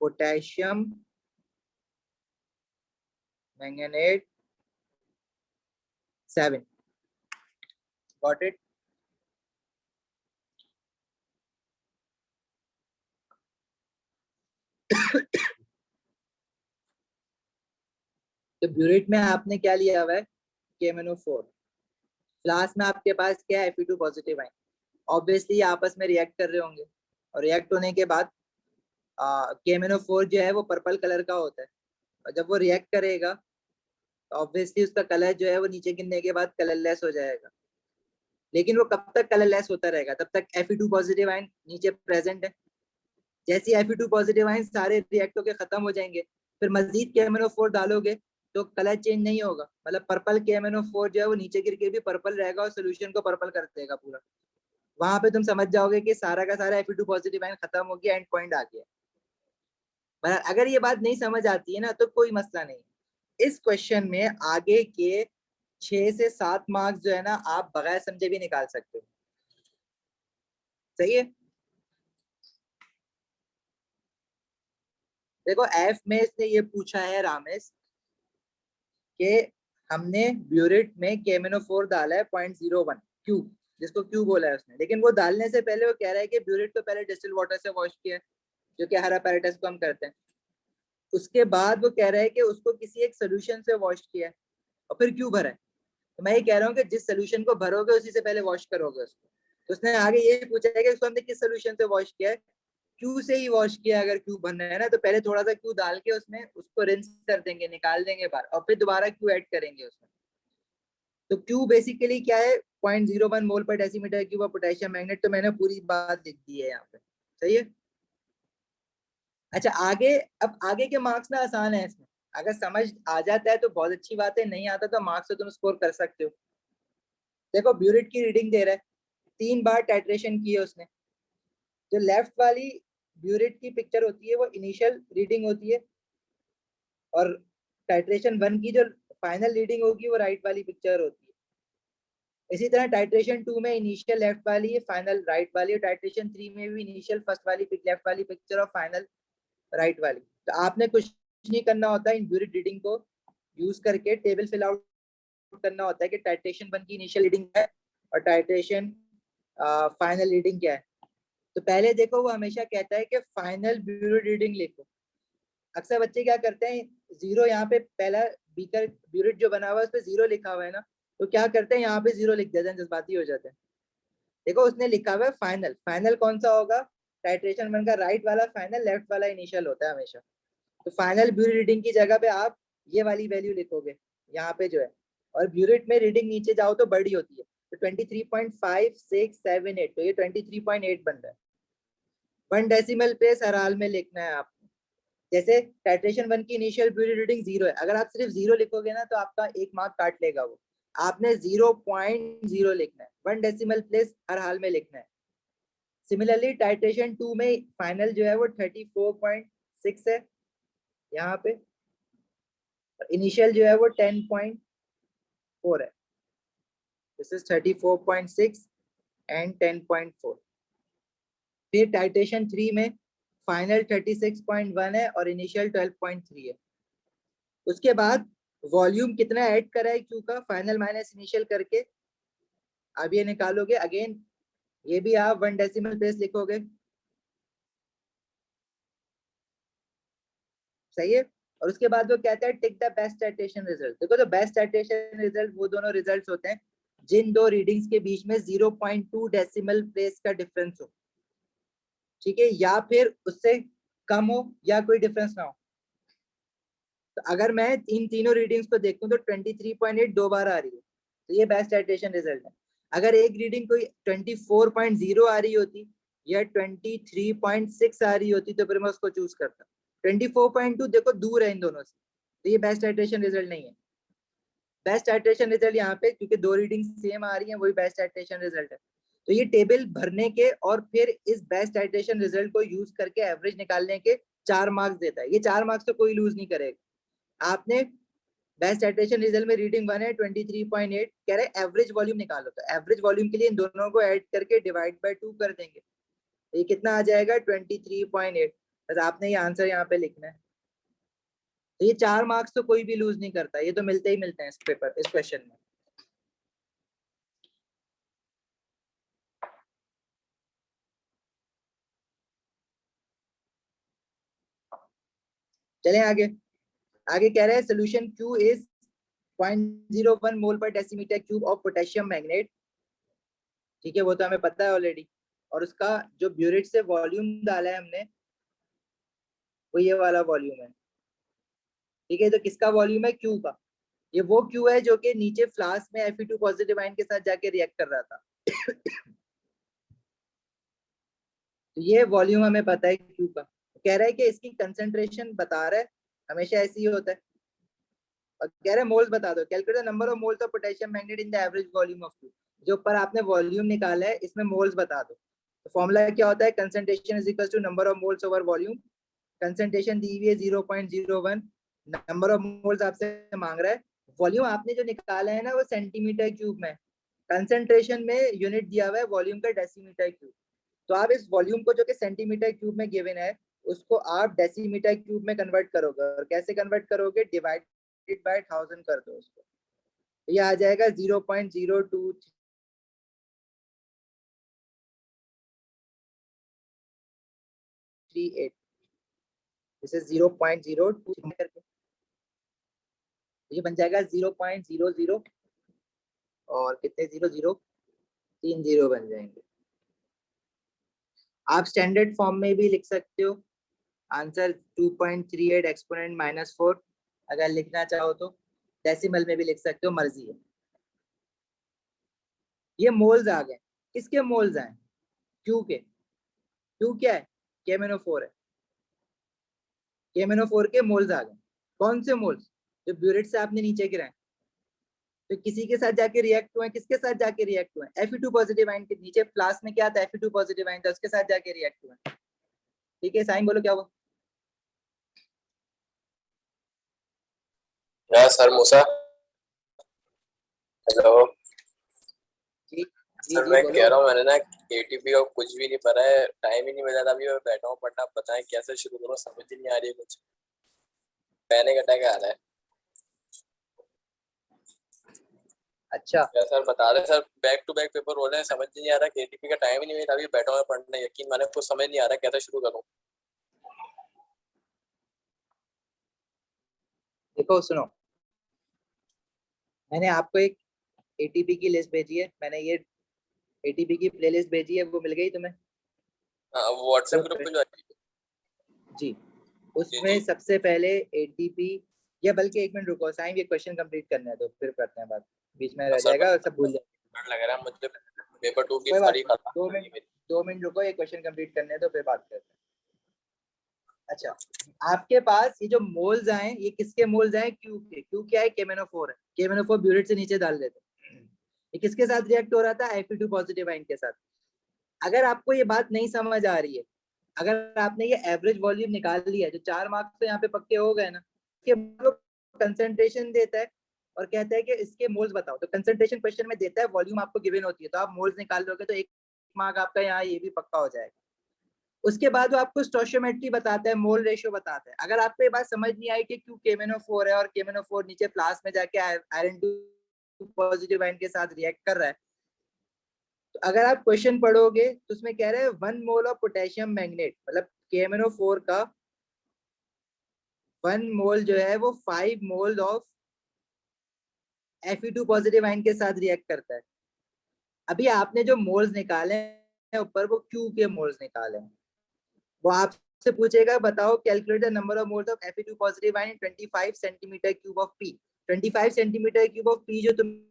potassium manganate 7. Got it? तो ब्यूरेट में आपने क्या लिया हुआ है? KMnO4. फ्लास्क में आपके पास क्या है? Fe2 positive ion. ऑब्वियसली आपस में रिएक्ट कर रहे होंगे और रिएक्ट होने के बाद KMnO4 जो है वो पर्पल कलर का होता है और जब वो रिएक्ट करेगा तो ऑब्वियसली उसका कलर जो है वो नीचे गिरने के बाद कलरलेस हो जाएगा. लेकिन वो कब तक कलरलेस होता रहेगा? तब तक Fe2 पॉजिटिव आयन नीचे प्रेजेंट है. जैसे Fe2 पॉजिटिव आयन सारे रिएक्ट होके खत्म हो जाएंगे, फिर मजीद KMnO4 डालोगे तो कलर चेंज नहीं होगा. मतलब पर्पल KMnO4 जो है वो नीचे गिर के भी पर्पल रहेगा और सोल्यूशन को पर्पल कर देगा पूरा. वहां पे तुम समझ जाओगे कि सारा का सारा Fe2 पॉजिटिव आयन खत्म हो गया, एंड पॉइंट आ गया. पर अगर ये बात नहीं समझ आती है ना तो कोई मसला नहीं. इस क्वेश्चन में आगे के 6 से 7 मार्क्स जो है ना आप बगैर समझे भी निकाल सकते हो. सही है. देखो एफ में इसने ये पूछा है रामेश कि हमने ब्यूरेट में KMnO4 डाला है 0.01 क्यू, जिसको क्यू बोला है उसने. लेकिन वो डालने से पहले वो कह रहा है कि ब्यूरेट को पहले डिस्टिल वाटर से वॉश किया, जो कि हर अपैरेटस को हम करते हैं. उसके बाद वो कह रहा है कि उसको किसी एक सोल्यूशन से वॉश किया और फिर क्यों भरा है. तो मैं ये कह रहा हूँ कि जिस सोल्यूशन को भरोगे उसी से पहले वॉश करोगे उसको. तो उसने आगे ये पूछा है कि उसको हमने किस सोल्यूशन से वॉश किया है. क्यू से ही वॉश किया. अगर क्यू भरना है ना तो पहले थोड़ा सा क्यू डाल के उसमें उसको रिंस कर देंगे, निकाल देंगे बाहर और फिर दोबारा क्यू ऐड करेंगे उसमें. तो क्यू बेसिकली क्या है? 0.01 मोल per decimetre cube of potassium magnet. तो मैंने पूरी बात लिख दी है यहाँ पे. सही है. अच्छा आगे, अब आगे के मार्क्स ना आसान है इसमें. अगर समझ आ जाता है तो बहुत अच्छी बात है, नहीं आता तो मार्क्स से तुम स्कोर कर सकते हो. देखो ब्यूरेट की रीडिंग दे रहा है, 3 बार टाइट्रेशन की है उसने. जो लेफ्ट वाली ब्यूरेट की पिक्चर होती है वो इनिशियल रीडिंग होती है और टाइट्रेशन 1 की जो फाइनल रीडिंग होगी वो राइट वाली पिक्चर होती है. इसी तरह टाइट्रेशन 2 में इनिशियल लेफ्ट वाली है, फाइनल राइट वाली है. टाइट्रेशन 3 में भी इनिशियल फर्स्ट वाली लेफ्ट वाली पिक्चर और फाइनल राइट वाली. तो आपने कुछ नहीं करना होता, इन ब्यूरेट रीडिंग को यूज करके टेबल फिल आउट करना होता है कि टाइट्रेशन 1 की इनिशियल रीडिंग क्या है और टाइट्रेशन फाइनल रीडिंग क्या है. तो पहले देखो वो हमेशा कहता है कि फाइनल ब्यूरेट रीडिंग लिखो. अक्सर बच्चे क्या करते हैं, जीरो यहाँ पे पहला बीकर ब्यूरेट जो बना हुआ है उस पर 0 लिखा हुआ है ना, तो क्या करते हैं यहाँ पे 0 लिख देते हैं, जज्बाती हो जाते हैं. देखो उसने लिखा हुआ है फाइनल. फाइनल कौन सा होगा? टाइट्रेशन 1 का राइट वाला फाइनल, लेफ्ट वाला इनिशियल होता है हमेशा. तो फाइनल ब्यूरेट रीडिंग की जगह पे आप ये वाली वैल्यू लिखोगे यहाँ पे जो है. और ब्यूरेट में रीडिंग नीचे जाओ तो बड़ी होती है, तो 23.5678, तो ये 23.8 बन रहा है. 1 डेसिमल प्लेस हर हाल में लिखना है आप. जैसे टाइट्रेशन 1 की इनिशियल ब्यूरेट रीडिंग 0 है, अगर आप सिर्फ 0 लिखोगे ना तो आपका 1 मार्क काट लेगा वो. आपने 0.0 लिखना है, 1 डेसिमल प्लेस हर हाल में लिखना है. सिमिलरली टाइट्रेशन 2 में फाइनल जो है वो 34.6 है यहाँ पे, इनिशियल जो है वो 10.4 है. This is 34.6 and 10.4. फिर टाइट्रेशन 3 में फाइनल 36.1 है और इनिशियल 12.3 है. उसके बाद वॉल्यूम कितना ऐड करा है क्यू का, फाइनल माइनस इनिशियल करके अब ये निकालोगे. अगेन ये भी आप 1 डेसिमल प्लेस लिखोगे. सही है. और उसके बाद वो कहता है tick the best titration result. देखो तो बेस्ट टाइट्रेशन रिजल्ट वो दोनों रिजल्ट्स होते हैं जिन दो रीडिंग्स के बीच में 0.2 डेसिमल प्लेस का डिफरेंस हो. ठीक है, या फिर उससे कम हो या कोई डिफरेंस ना हो. तो अगर मैं इन तीनों रीडिंग्स को देखूं तो 23.8 दो बार आ रही है, तो ये बेस्ट टाइट्रेशन रिजल्ट है. अगर एक रीडिंग कोई 24.0 आ रही होती या 23.6 आ रही होती तो फिर मैं उसको चूज करता. 24.2 देखो दूर है इन दोनों से, तो ये बेस्ट टाइट्रेशन रिजल्ट नहीं है. बेस्ट टाइट्रेशन रिजल्ट यहाँ पे क्योंकि दो रीडिंग सेम आ रही है, वही बेस्ट टाइट्रेशन रिजल्ट है. तो ये टेबल भरने के और फिर इस बेस्ट टाइट्रेशन रिजल्ट को यूज करके एवरेज निकालने के 4 मार्क्स देता है. ये 4 मार्क्स तो कोई लूज नहीं करेगा. आपने बेस्ट टाइट्रेशन रिजल्ट में रीडिंग 1 है 23.8, कह रहे एवरेज वॉल्यूम निकालो. तो एवरेज वॉल्यूम के लिए इन दोनों को ऐड करके डिवाइड बाय 2 कर देंगे, ये कितना आ जाएगा 23.8. बस आपने ये आंसर यहाँ पे लिखना है। तो ये 4 मार्क्स तो कोई भी लूज नहीं करता, ये तो मिलते ही मिलते हैं इस पेपर, इस क्वेश्चन में। चलें आगे। आगे कह रहे हैं solution Q is 0.01 mole per decimetre cube of potassium magnet. ठीक है, वो तो हमें पता है ऑलरेडी। और उसका जो ब्यूरेट से वॉल्यूम डाला है हमने, वो ये वाला वॉल्यूम है। ठीक है, तो किसका वॉल्यूम है? Q का। ये वो Q है जो कि नीचे फ्लास्क में Fe2 पॉजिटिव आयन के साथ जाके रिएक्ट कर रहा था। तो ये वॉल्यूम हमें पता है Q का। कह रहा है कि इसकी कंसंट्रेशन बता रहा है, हमेशा ऐसे ही होता है। और कह रहे हैं मोल्स बता दो, calculate the number of moles of potassium magnet in the average volume of Q। जो ऊपर आपने वॉल्यूम निकाला है, इसमें मोल्स बता दो। तो फॉर्मूला क्या होता है? Concentration is equal to number of moles over volume. Concentration दी हुई है 0.01, नंबर ऑफ मोल्स आपसे मांग रहा है। वॉल्यूम आपने जो निकाला है ना, वो सेंटीमीटर क्यूब में। कंसंट्रेशन में यूनिट दिया हुआ है वॉल्यूम का, डेसीमीटर क्यूब। तो आप इस वॉल्यूम को जो कि सेंटीमीटर क्यूब में गिवन है, उसको आप डेसीमीटर क्यूब में कन्वर्ट करोगे। और कैसे कन्वर्ट करोगे? डिवाइडेड बाय 1000 कर दो उसको, तो ये आ जाएगा 0.0238। जैसे 0.02 करके ये बन जाएगा 0.00 और कितने 0030 बन जाएंगे। आप स्टैंडर्ड फॉर्म में भी लिख सकते हो आंसर 2.38 एक्सपोनेंट -4। अगर लिखना चाहो तो डेसिमल में भी लिख सकते हो, मर्जी है। ये मोल्स आ गए। किसके मोल्स आए? क्यू के। क्यू क्या है? KMnO4 है। KMnO4 के मोल्स आ गए। कौन से मोल्स? जो ब्यूरेट से आपने नीचे गिराए, तो किसी के साथ जाके रिएक्ट हुए। किसके साथ जाके रिएक्ट हुए? Fe2 पॉजिटिव आयन के नीचे फ्लास्क में क्या था? Fe2 पॉजिटिव आयन था, उसके साथ जाके रिएक्ट हुए। ठीक है, साइन बोलो क्या हुआ? सर मूसा, हेलो। जी जी सर जी मैं बोलो। कह रहा हूँ, मैंने ना एटीपी का कुछ भी नहीं पढ़ा है, टाइम ही नहीं मिला था। अभी मैं बैठा हूँ पढ़ना, बताएं कैसे शुरू करूँ, समझ ही नहीं आ रही है कुछ। पैनिक अटैक आ रहा है। अच्छा, क्या सर बता रहे sir, back to back paper हो रहे हैं, समझ नहीं आ रहा कि एटीपी का टाइम ही नहीं मिला। अभी बैठा हूँ पढ़ने, यकीन माने कुछ समझ नहीं आ रहा कैसे शुरू करूँ। देखो सुनो, मैंने आपको एक एटीपी की लिस्ट भेजी है। मैंने ये एटीपी की प्लेलिस्ट भेजी है, वो मिल गई तुम्हें? हाँ, वो व्हाट्सएप ग्रुप पे जो है। जी, जी उसमें जी। सबसे पहले एटीपी, या बल्कि 1 मिनट रुको साईं, ये क्वेश्चन कंप्लीट करने हैं तो फिर करते हैं बात, बीच में रह सर जाएगा और सब भूल जाएंगे। डर लग रहा है मुझे, पेपर 2 की कोई बात सारी नहीं, खत्म दो हो रही है मिनट मेरी। 2 मिनट रुको, ये क्वेश्चन कंप्लीट करने हैं तो फिर बात करते हैं। अच्छा, आपके पास ये जो मोल्स आए, ये किसके मोल्स आए? क्यू के। क्यू क्या है? KMnO4 है। KMnO4 ब्यूरेट से नीचे डाल देते हैं। ये किसके साथ रिएक्ट हो रहा था? Fe2 पॉजिटिव आयन के साथ। अगर आपको ये बात नहीं समझ आ रही है, अगर आपने ये एवरेज वॉल्यूम निकाल लिया, जो 4 मार्क्स तो यहाँ पे पक्के हो गए ना, इसके बाद वो कंसंट्रेशन देता है और कहता है कि इसके मोल्स बताओ। तो कंसंट्रेशन क्वेश्चन में देता है, वॉल्यूम आपको गिवन होती है, तो आप मोल्स निकाल लोगे तो 1 मार्क आपका यहाँ ये भी पक्का हो जाएगा। उसके बाद वो आपको स्टोइचियोमेट्री बताता है, मोल रेशियो बताता है। अगर आपको ये बात समझ नहीं आई कि क्यों KMnO4 है और KMnO4 नीचे फ्लास्क में जाके आयरन 2 पॉजिटिव आयन के साथ रिएक्ट कर रहा है, तो अगर आप क्वेश्चन पढ़ोगे तो उसमें कह रहे हैं 1 मोल ऑफ पोटेशियम मैग्नेट, मतलब KMnO4 का 1 मोल जो है वो 5 mole of Fe2 positive ion के साथ रिएक्ट करता है। अभी आपने जो मोल्स निकाले हैं ऊपर, वो Q के मोल्स निकाले हैं। वो आपसे पूछेगा बताओ calculate the number of moles of Fe2 positive ion 25 centimetre cube of P। 25 centimetre cube of P जो तुमने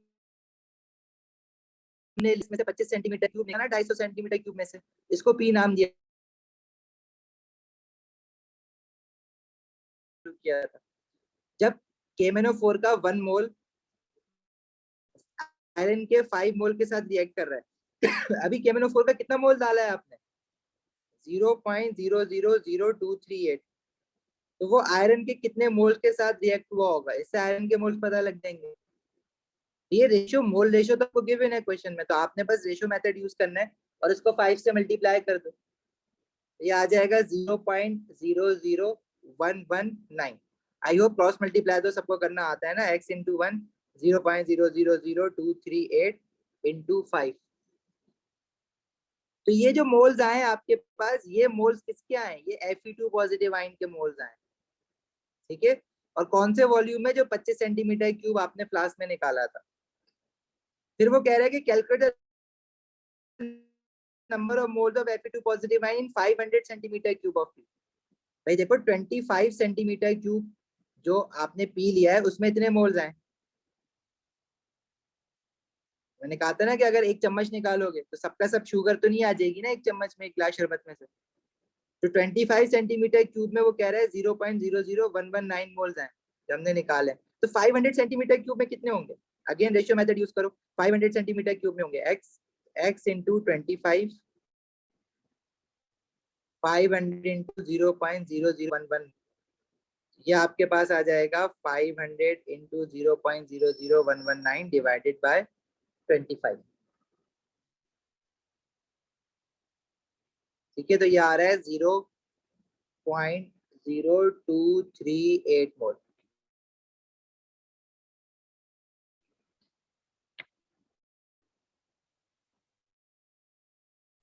इसमें से 25 सेंटीमीटर क्यूब निकाला, 250 सेंटीमीटर क्यूब में से, इसको P नाम दिया किया था। जब KMnO4 का 1 मोल आयरन के 5 मोल के साथ रिएक्ट कर रहा है अभी KMnO4 का कितना मोल डाला है आपने? 0.000238। तो वो आयरन के कितने मोल के साथ रिएक्ट हुआ होगा, इससे आयरन के मोल्स पता लग जाएंगे। ये रेशियो, मोल रेशियो तो आपको गिवन है क्वेश्चन में, तो आपने बस रेशियो मेथड यूज करना है और इसको 5 से मल्टीप्लाई कर दो। ये आ जाएगा 0.00119। आई होप क्रॉस मल्टीप्लाई तो सबको करना आता है ना, x इंटू 1 0.000238 इंटू 5। तो ये जो मोल्स आए आपके पास, ये मोल्स किसके आए? ये Fe2 पॉजिटिव आयन के मोल्स आए, ठीक है। और कौन से वॉल्यूम में? जो 25 सेंटीमीटर क्यूब आपने फ्लास्क में निकाला था। फिर वो कह रहा है कि calculate number of moles of Fe2 positive ion in 500 centimetre cube of P. भाई देखो 25 सेंटीमीटर क्यूब जो आपने पी लिया है उसमें इतने मोल्स आए। मैंने कहा था ना कि अगर एक चम्मच निकालोगे तो सबका सब शुगर तो नहीं आ जाएगी ना एक चम्मच में, एक गिलास शरबत में से। तो 25 सेंटीमीटर क्यूब में वो कह रहा है 0.00119 मोल्स हैं जो हमने निकाले। तो 500 सेंटीमीटर क्यूब में कितने होंगे? अगेन रेशियो मेथड यूज करो। 500 सेंटीमीटर क्यूब में होंगे x इंटू 25, 500 इंटू 0.0011, ये आपके पास आ जाएगा 500 इंटू 0.00119 डिवाइडेड बाय 25। ठीक है, तो ये आ रहा है 0.0238 मोल।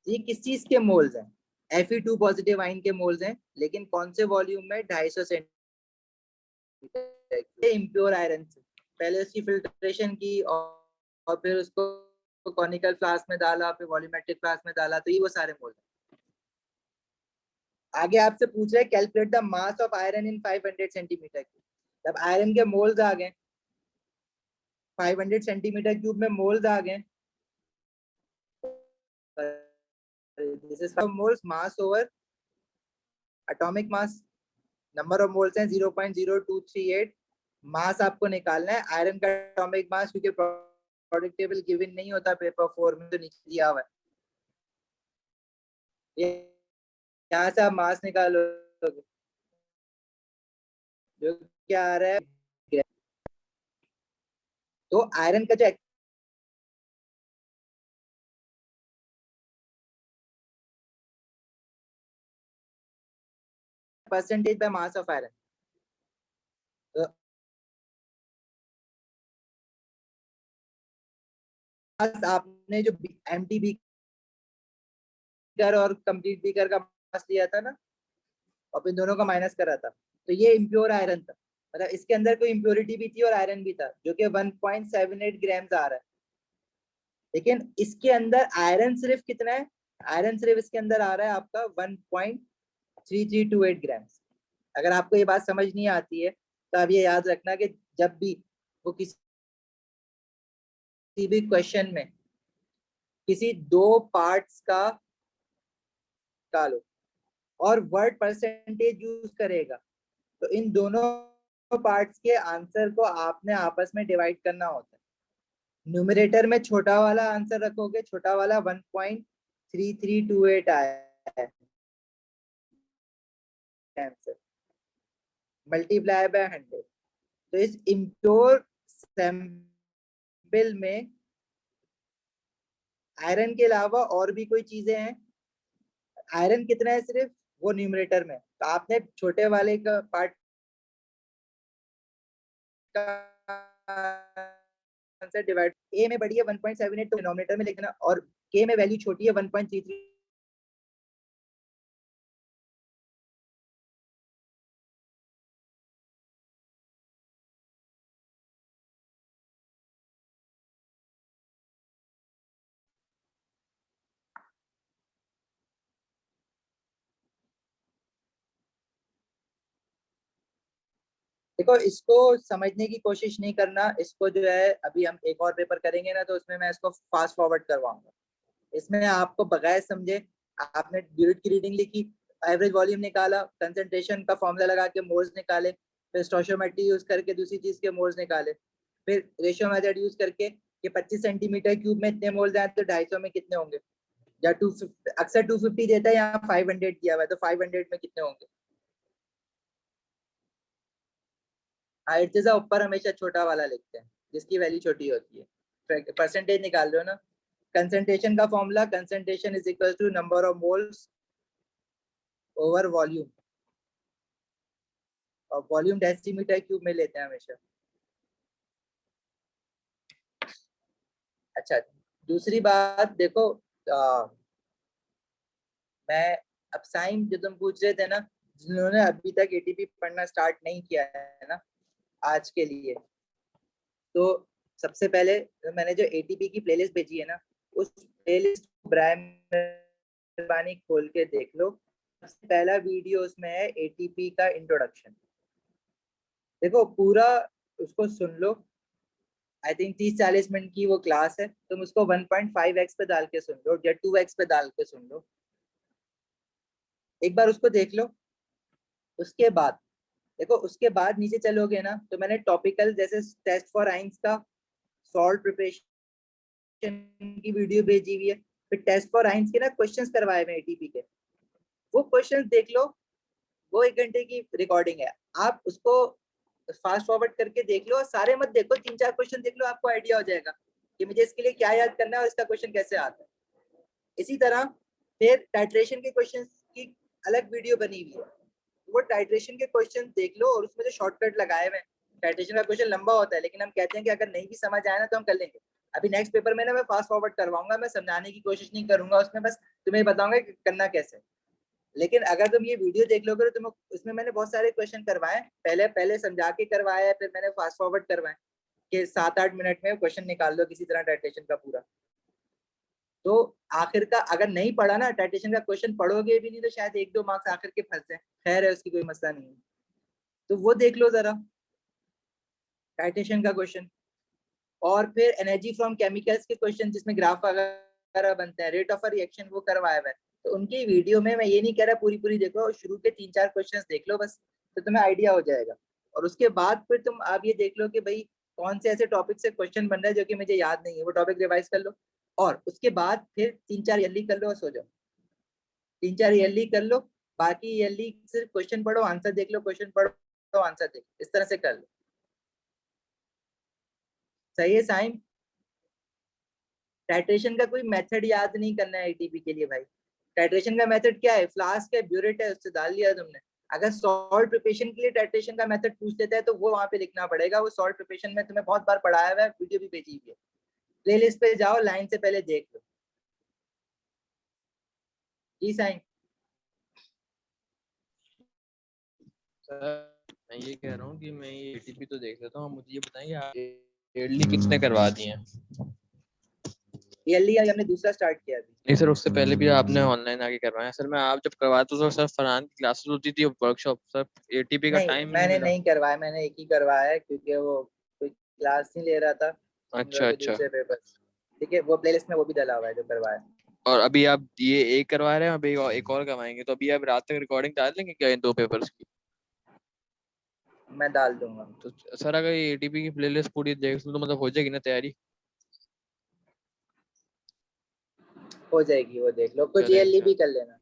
ये किस चीज के मोल्स हैं? Fe2 पॉजिटिव आयन के मोल्स हैं, लेकिन कौन से वॉल्यूम में? 250 सेंटीमीटर। इम्प्योर आयरन से पहले उसकी फिल्ट्रेशन की और फिर उसको कॉनिकल फ्लास्क में डाला, फिर वॉल्यूमेट्रिक फ्लास्क में डाला, तो ये वो सारे मोल्स हैं। आगे आपसे पूछ रहे calculate the mass of iron in 500 centimetre cube. जब आयरन के मोल्स आ गए, 500 सेंटीमीटर क्यूब में मोल्स आ गए, this is moles mass over atomic mass. Number of moles हैं 0.0238। मास आपको निकालना है, आयरन का एटॉमिक मास क्योंकि प्रोडक्ट टेबल गिवन नहीं होता पेपर 4 में, तो नीचे दिया हुआ है। यहाँ से आप मास निकालोगे, जो क्या आ रहा है, तो आयरन का जो percentage by mass of iron, तो आपने जो एम्प्टी बीकर और कंप्लीट बीकर का मास लिया था ना, और फिर दोनों का माइनस करा था, तो ये इम्प्योर आयरन था। मतलब इसके अंदर कोई इम्प्योरिटी भी थी और आयरन भी था, जो कि 1.78 ग्राम्स आ रहा है। लेकिन इसके अंदर आयरन सिर्फ कितना है? आयरन सिर्फ इसके अंदर आ रहा है आपका 1.3328 ग्राम्स। अगर आपको ये बात समझ नहीं आती है तो आप ये याद रखना कि जब भी वो किसी भी क्वेश्चन में किसी दो पार्ट्स का निकालो और वर्ड परसेंटेज यूज करेगा, तो इन दोनों पार्ट्स के आंसर को आपने आपस में डिवाइड करना होता है। न्यूमरेटर में छोटा वाला आंसर रखोगे, छोटा वाला 1.3328 आया है आंसर, मल्टीप्लाई बाय 100। तो इस इम्प्योर सैंपल में आयरन के अलावा और भी कोई चीजें हैं। आयरन कितना है सिर्फ? वो न्यूमरेटर में, तो आपने छोटे वाले का पार्ट का आंसर डिवाइड, ए में बड़ी है 1.78 तो डिनोमिनेटर में लिखना, और के में वैल्यू छोटी है 1.33। देखो इसको समझने की कोशिश नहीं करना, इसको जो है अभी हम एक और पेपर करेंगे ना, तो उसमें मैं इसको फास्ट फॉरवर्ड करवाऊंगा। इसमें आपको बगैर समझे आपने ड्यूरेट की रीडिंग लिखी, एवरेज वॉल्यूम निकाला, कंसंट्रेशन का फॉर्मूला लगा के मोल्स निकाले, फिर स्टोइचियोमेट्री यूज करके दूसरी चीज के मोल्स निकाले, फिर रेशियो मेथड यूज करके कि 25 सेंटीमीटर क्यूब में इतने मोल्स आए तो 250 में कितने होंगे, या 250, अक्सर 250 देता है, यहाँ 500 दिया हुआ है, तो 500 में कितने होंगे। हाइट जैसा ऊपर हमेशा छोटा वाला लिखते हैं जिसकी वैल्यू छोटी होती है। परसेंटेज निकाल रहे हो ना, कंसंट्रेशन का formula, concentration is equal to number of moles over volume, और वॉल्यूम डेसीमीटर क्यूब में लेते हैं हमेशा। अच्छा, दूसरी बात देखो, मैं अब साइम जो तुम पूछ रहे थे ना, जिन्होंने अभी तक एटीपी पढ़ना स्टार्ट नहीं किया है ना आज के लिए, तो सबसे पहले तो मैंने जो एटीपी की प्लेलिस्ट भेजी है ना, उस प्लेलिस्ट को मेहरबानी खोल के देख लो। सबसे पहला वीडियो उसमें है एटीपी का इंट्रोडक्शन, देखो पूरा उसको सुन लो। आई थिंक 30-40 मिनट की वो क्लास है, तुम उसको 1.5x पे डाल के सुन लो या 2x पे डाल के सुन लो, एक बार उसको देख लो। उसके बाद देखो, उसके बाद नीचे चलोगे ना, तो मैंने टॉपिकल जैसे टेस्ट फॉर आइंस का सॉल्ट प्रिपरेशन की वीडियो भेजी हुई है, फिर टेस्ट फॉर आइंस के ना क्वेश्चंस करवाए हुए एटीपी के, वो क्वेश्चंस देख लो। वो 1 घंटे की रिकॉर्डिंग है, आप उसको फास्ट फॉरवर्ड करके देख लो, और सारे मत देखो, 3-4 क्वेश्चन देख लो, आपको आइडिया हो जाएगा कि मुझे इसके लिए क्या याद करना है और इसका क्वेश्चन कैसे आता है। इसी तरह फिर टाइट्रेशन के क्वेश्चन की अलग वीडियो बनी हुई है, वो टाइट्रेशन के क्वेश्चन देख लो, और उसमें जो शॉर्टकट लगाए हुए हैं। टाइट्रेशन का क्वेश्चन लंबा होता है, लेकिन हम कहते हैं कि अगर नहीं भी समझ आए ना तो हम कर लेंगे। अभी नेक्स्ट पेपर में ना मैं फास्ट फॉरवर्ड करवाऊंगा, मैं समझाने की कोशिश नहीं करूंगा उसमें, बस तुम्हें बताऊंगा कि करना कैसे। लेकिन अगर तुम ये वीडियो देख लोगे तो तुम उसमें मैंने बहुत सारे क्वेश्चन करवाए, पहले पहले समझा के करवाया, फिर मैंने फास्ट फॉरवर्ड करवाए कि 7-8 मिनट में क्वेश्चन निकाल लो किसी तरह टाइट्रेशन का पूरा। तो आखिर का अगर नहीं पढ़ा ना टाइट्रेशन का क्वेश्चन, पढ़ोगे भी नहीं तो शायद 1-2 मार्क्स आखिर के फंस जाए, खैर है उसकी कोई मसला नहीं है। तो वो देख लो जरा टाइट्रेशन का क्वेश्चन, और फिर एनर्जी फ्रॉम केमिकल्स के क्वेश्चन जिसमें ग्राफ वगैरह बनते हैं, रेट ऑफ रिएक्शन वो करवाया हुआ है। तो उनकी वीडियो में मैं ये नहीं कह रहा पूरी पूरी देखो, शुरू के 3-4 क्वेश्चंस देख लो बस, तो तुम्हें आइडिया हो जाएगा। और उसके बाद फिर तुम आप ये देख लो कि भाई कौन से ऐसे टॉपिक से क्वेश्चन बन रहा है जो कि मुझे याद नहीं है, वो टॉपिक रिवाइज कर लो, और उसके बाद फिर 3-4 ईयरली कर लो और सो जाओ। 3-4 ईयरली कर लो, बाकी ईयरली सिर्फ क्वेश्चन पढ़ो, आंसर देख लो, क्वेश्चन पढ़ो, आंसर देख, इस तरह से कर लो। सही है साइम? टाइट्रेशन का कोई मेथड याद नहीं करना है एटीपी के लिए भाई। टाइट्रेशन का मेथड क्या है? फ्लास्क है, ब्यूरेट है, उससे डाल लिया तुमने। अगर सॉल्ट प्रिपरेशन के लिए टाइट्रेशन का मेथड पूछ लेता है तो वो वहां पे लिखना पड़ेगा, वो सॉल्ट प्रिपरेशन में तुम्हें बहुत बार पढ़ाया हुआ है, वीडियो भी भेजी हुई है, प्लेलिस्ट पे जाओ, लाइन से पहले देख लो। जी साइन? मैं ये कह रहा हूँ कि मैं ये एटीपी तो देख लेता हूँ, मुझे ये बताएंगे आप ईयरली कितने करवा दिए हैं? ईयरली हमने दूसरा स्टार्ट किया अभी। नहीं सर, उससे पहले भी आपने ऑनलाइन आके करवाया सर। मैं आप जब करवाते तो सर फरहान की क्लासेस होती थी, वर्कशॉप, सर एटीपी का नहीं, टाइम ही नहीं मैंने मिला। नहीं करवाया, मैंने एक ही करवाया है क्योंकि वो कोई क्लास नहीं ले रहा था, अच्छा कोई अच्छा। दूसरे पेपर। ठीक है, वो प्लेलिस्ट में वो भी डला हुआ है जो करवाया। और अभी आप ये एक करवा रहे हैं, अभी एक और करवाएंगे, तो अभी आप रात तक रिकॉर्डिंग डाल देंगे क्या इन 2 पेपर्स की? मैं डाल दूंगा। तो सर अगर ये एटीपी की प्लेलिस्ट पूरी देख लूं तो मतलब हो जाएगी ना तैयारी? हो जाएगी, वो देख लो, कुछ चलें ईयरली सर, भी कर लेना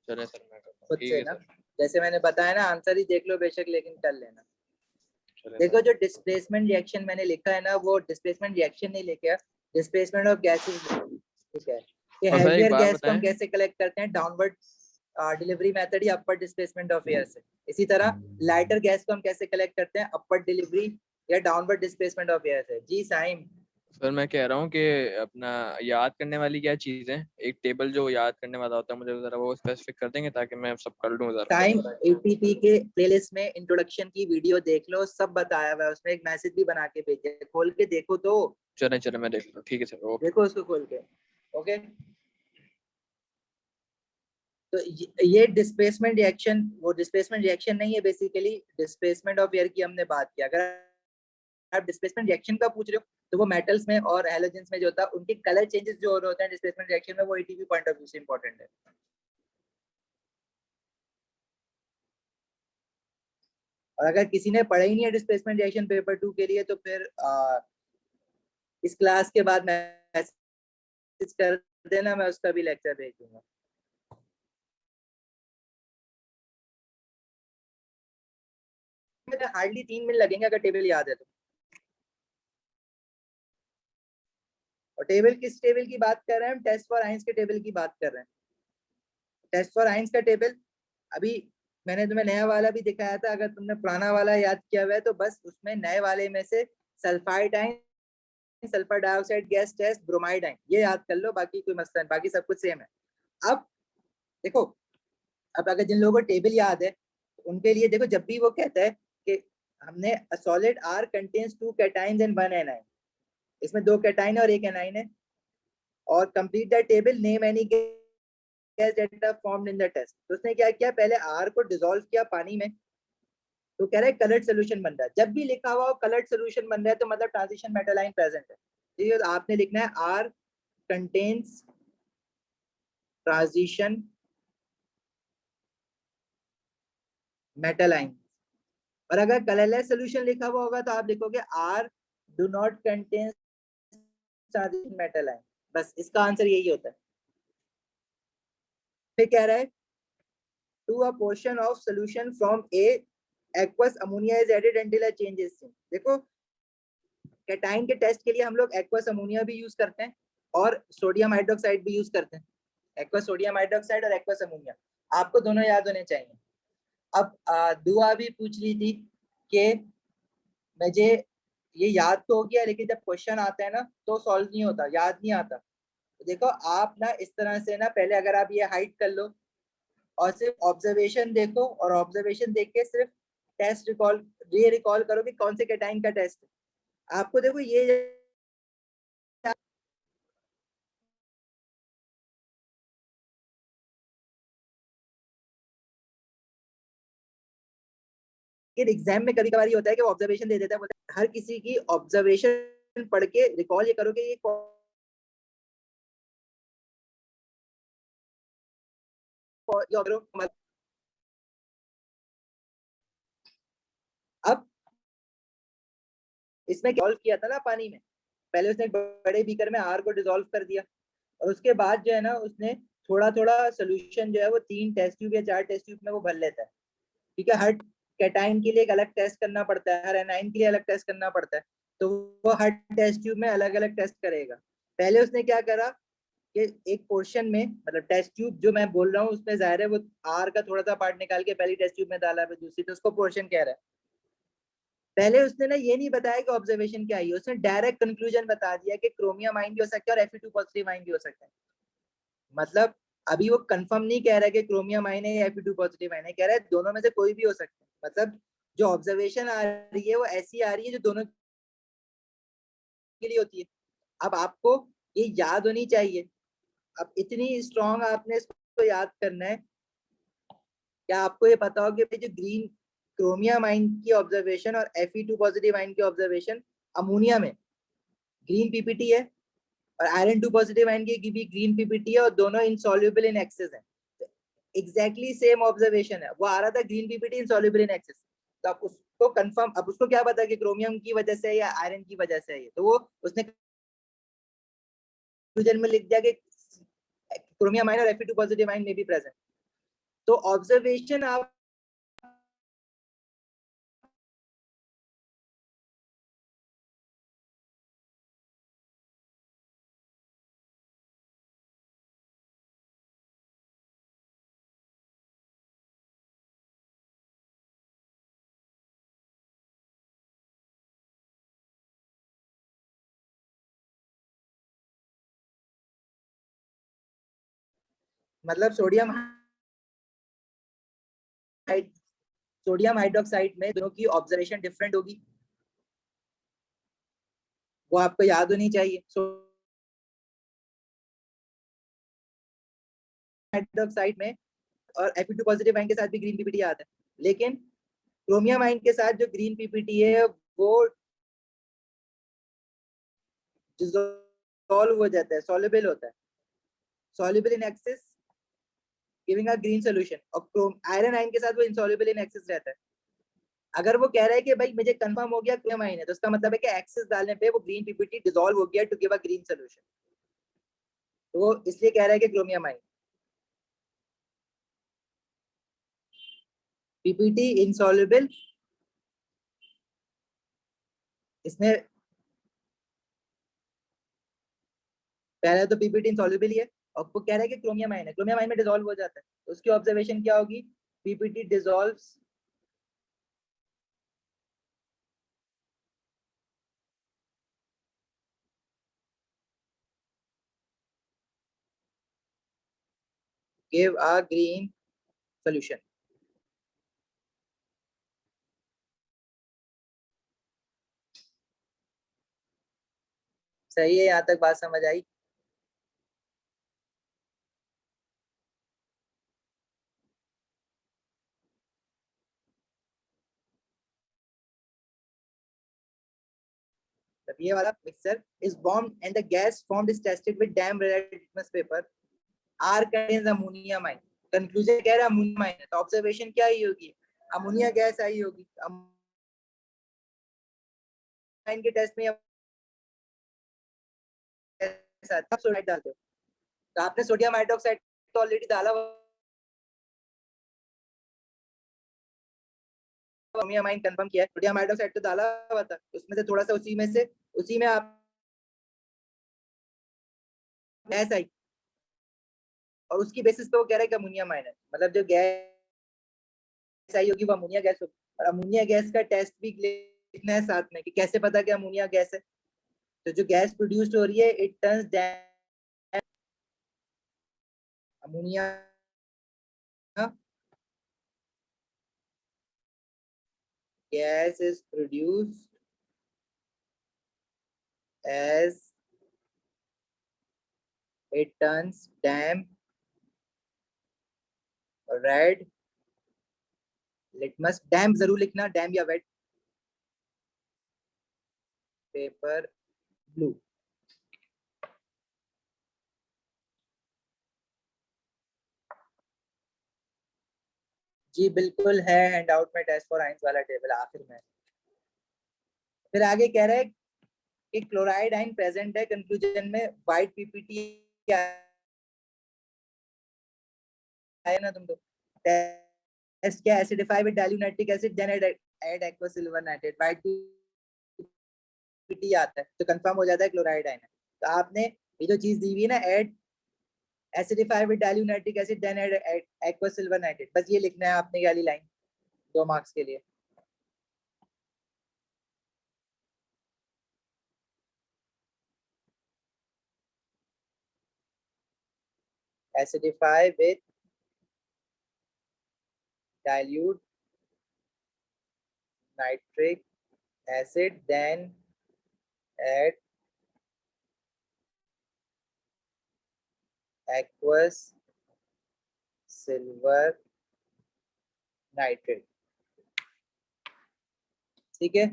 चलें सर, मैं करता हूँ, खुद ठीक से है ना। सर। जैसे मैंने बताया ना, आंसर ही देख लो बेशक, लेकिन कर लेना। चलें देखो, सर। जो डिस्प्लेसमेंट रिएक्शन मैंने लिखा है ना, वो डिस्प्लेसमेंट रिएक्शन नहीं लिखा, डिस्प्लेसमेंट ऑफ गैसेस लिखा है कि और सर एक हेल्पियर बात गैस को हम बताएं, कैसे कलेक्ट करते हैं, डाउनवर्ड डिलीवरी मेथड या अपर डिस्प्लेसमेंट ऑफ एयर से। इसी तरह लाइटर गैस को हम कैसे कलेक्ट करते हैं, अपर डिलीवरी या डाउनवर्ड डिस्प्लेसमेंट ऑफ एयर से। जी साइम? सर मैं कह रहा हूँ कि अपना याद करने वाली क्या चीज़ है, एक टेबल जो याद करने वाला होता है, मुझे ज़रा वो स्पेसिफिक कर देंगे ताकि मैं सब कर लूँ ज़रा। टाइम एटीपी के प्लेलिस्ट में इंट्रोडक्शन की वीडियो देख लो, सब बताया हुआ है उसमें, एक मैसेज भी बना के भेजे, खोल के देखो तो। चलें चलें, मैं देख लूँ, ठीक है सर, ओके। देखो उसको खोल के। ओके, तो ये डिस्प्लेसमेंट रिएक्शन, वो डिस्प्लेसमेंट रिएक्शन नहीं है, बेसिकली डिस्प्लेसमेंट ऑफ एयर की हमने बात की। अगर आप डिस्प्लेसमेंट रिएक्शन का पूछ रहे हो तो वो मेटल्स में और हैलोजेंस में जो होता है, उनके कलर चेंजेस जो हो रहे होते हैं डिस्प्लेसमेंट रिएक्शन में, वो एटीपी पॉइंट ऑफ व्यू से इंपॉर्टेंट है। और अगर किसी ने पढ़ा ही नहीं है डिस्प्लेसमेंट रिएक्शन पेपर 2 के लिए, तो फिर इस क्लास के बाद मैसेज कर देना, मैं उसका भी लेक्चर भेज दूंगा। हार्डली 3 मिनट लगेंगे अगर टेबल याद है तो। और टेबल किस टेबल की बात कर रहे हैं हम? टेस्ट फॉर आइंस के टेबल की बात कर रहे हैं। टेस्ट फॉर आइंस का टेबल अभी मैंने तुम्हें नया वाला भी दिखाया था, अगर तुमने पुराना वाला याद किया हुआ है तो बस उसमें नए वाले में से sulphide ion, sulphur dioxide gas test, bromide ion, ये याद कर लो, बाकी कोई मसला नहीं, बाकी सब कुछ सेम है। अब देखो, अब अगर जिन लोगों को टेबल याद है उनके लिए देखो, जब भी वो कहता है कि हमने solid R contains 2 cations and 1 anion, इसमें 2 कैटाइन और 1 एनाइन है, और complete the table, name any gas that are formed in the test. तो उसने क्या किया, पहले आर को डिसॉल्व किया पानी में, तो कह रहा है कलर्ड सोल्यूशन बन रहा है। जब भी लिखा हुआ कलर्ड सोल्यूशन बन रहा है तो मतलब ट्रांजिशन मेटल आयन प्रेजेंट है। तो आपने लिखना है R contains transition metal ion. और अगर कलरलेस सोल्यूशन लिखा हुआ होगा तो आप लिखोगे R do not contain transition metal ion. बस इसका आंसर यही होता है। फिर कह रहा है to a portion of solution from A aqueous ammonia is added until a change is seen. देखो, कैटाइन के टेस्ट के लिए हम लोग एक्वस अमोनिया भी यूज करते हैं और सोडियम हाइड्रोक्साइड भी यूज करते हैं, एक्वस सोडियम हाइड्रोक्साइड और एक्वस अमोनिया, आपको दोनों याद होने चाहिए। अब दुआ भी पूछ रही थी कि मुझे ये याद तो हो गया, लेकिन जब क्वेश्चन आता है ना तो सॉल्व नहीं होता, याद नहीं आता। तो देखो आप ना इस तरह से ना, पहले अगर आप ये हाइड कर लो और सिर्फ ऑब्जर्वेशन देखो, और ऑब्जर्वेशन देख के सिर्फ टेस्ट रिकॉल, ये रिकॉल करो कि कौन से कैटाइन का टेस्ट है। आपको देखो ये एग्जाम में कभी कभार होता है कि वो ऑब्जर्वेशन दे देता है, बोलता है हर किसी की ऑब्जर्वेशन पढ़ के रिकॉल ये करो कि ये अब इसमें डिसॉल्व किया था ना पानी में, पहले उसने बड़े बीकर में आर को डिसॉल्व कर दिया, और उसके बाद जो है ना उसने थोड़ा थोड़ा सोल्यूशन जो है वो 3 टेस्ट ट्यूब या 4 टेस्ट ट्यूब में वो भर लेता है। ठीक है, हर कैटाइन के लिए एक अलग टेस्ट करना पड़ता है, हर एनाइन के लिए अलग टेस्ट करना पड़ता है, तो वो हर टेस्ट ट्यूब में अलग अलग टेस्ट करेगा। पहले उसने क्या करा कि एक पोर्शन में, मतलब टेस्ट ट्यूब जो मैं बोल रहा हूँ उसमें जाहिर है वो आर का थोड़ा सा पार्ट निकाल के पहली टेस्ट ट्यूब में डाला, फिर दूसरी, तो उसको पोर्शन कह रहा है। पहले उसने ना ये नहीं बताया कि ऑब्जर्वेशन क्या है, उसने डायरेक्ट कंक्लूजन बता दिया कि क्रोमियम आयन भी हो सकता है और Fe2 पॉजिटिव आयन भी हो सकता है। मतलब अभी वो कंफर्म नहीं कह रहा है कि क्रोमियम आयन है या Fe2 पॉजिटिव आयन है, कह रहा है दोनों में से कोई भी हो सकता है। मतलब जो ऑब्जर्वेशन आ रही है वो ऐसी आ रही है जो दोनों के लिए होती है। अब आपको ये याद होनी चाहिए, अब इतनी स्ट्रॉन्ग आपने इसको याद करना है। क्या आपको ये पता हो कि जो ग्रीन क्रोमियम आयन की ऑब्जर्वेशन और Fe2 पॉजिटिव आयन की ऑब्जर्वेशन अमोनिया में ग्रीन पीपीटी है, और आयरन 2 पॉजिटिव आयन की भी ग्रीन पीपीटी है, और दोनों इनसॉल्युबल इन एक्सेस है। एग्जैक्टली सेम ऑब्जर्वेशन है, वो आ रहा था green PPT insoluble in excess. तो आप उसको कंफर्म, अब उसको क्या पता कि क्रोमियम की वजह से या आयरन की वजह से है, तो वो उसने कंक्लूजन में लिख दिया कि क्रोमियम आयन और Fe2 पॉजिटिव आयन में भी प्रेजेंट। तो ऑब्जर्वेशन आप मतलब सोडियम हाइड्रोक्साइड में दोनों की ऑब्जर्वेशन डिफरेंट होगी, वो आपको याद होनी चाहिए। हाइड्रोक्साइड में और Fe2 पॉजिटिव आयन के साथ भी ग्रीन पीपीटी आता है, लेकिन क्रोमियम आयन के साथ जो ग्रीन पीपीटी है वो डिसॉल्व हो जाता है, सॉल्युबल होता है, soluble in excess giving a green solution, और आयरन आयन के साथ वो इनसॉल्युबल इन एक्सेस रहता है। अगर वो कह रहा है कि भाई मुझे कंफर्म हो गया क्रोमियम आयन है, तो उसका मतलब है कि एक्सेस डालने पे वो ग्रीन पीपीटी डिसॉल्व हो गया to give a green solution, तो वो इसलिए कह रहा है कि क्रोमियम आयन। पीपीटी इनसॉल्युबल, इसने पहले तो पीपीटी इनसॉल्युबल ही है, और वो कह रहा है कि क्रोमियम आयन है, क्रोमियम आयन में डिसॉल्व हो जाता है, तो उसकी ऑब्जर्वेशन क्या होगी PPT dissolves give a green solution. सही है, यहाँ तक बात समझ आई? ये वाला mixture is formed and the gas formed is tested with dam red litmus paper. R contains ammoniamine. Conclusion कह रहा है ammoniamine है, तो observation क्या ही होगी? अमोनिया गैस आई होगी। अमोनिया के टेस्ट में सोडियम डालते हो, तो आपने सोडियम हाइड्रोक्साइड तो ऑलरेडी डाला अमोनियामाइन कंफर्म किया है, सोडियम हाइड्रोक्साइड तो डाला हुआ था, उसमें से थोड़ा सा उसी में आप गैस आई और उसकी बेसिस पे वो कह रहा है कि अमोनियामाइन है, मतलब जो गैस आई होगी वो अमोनिया गैस होगी। और अमोनिया गैस का टेस्ट भी लिखना है साथ में कि कैसे पता कि अमोनिया गैस है। तो जो गैस प्रोड्यूस्ड हो रही है it turns ammonia gas is produced as it turns damp red litmus, damp जरूर लिखना, damp या wet paper blue। जी बिल्कुल है, हैंडआउट में टेस्ट फॉर आयंस वाला टेबल आखिर में। फिर आगे कह रहा है कि क्लोराइड आयन प्रेजेंट है, कंक्लूजन में वाइट पीपीटी है ना तुम तो टेस्ट क्या, acidify with dilute nitric acid then add aqua silver nitrate, white PPT आता है तो कंफर्म हो जाता है क्लोराइड आयन है। तो आपने ये जो चीज दी हुई है ना, add acidify with dilute nitric acid then add aqua silver nitrate, बस ये लिखना है आपने ये वाली लाइन 2 मार्क्स के लिए। acidify with dilute nitric acid then add aqueous silver nitrate। ठीक है,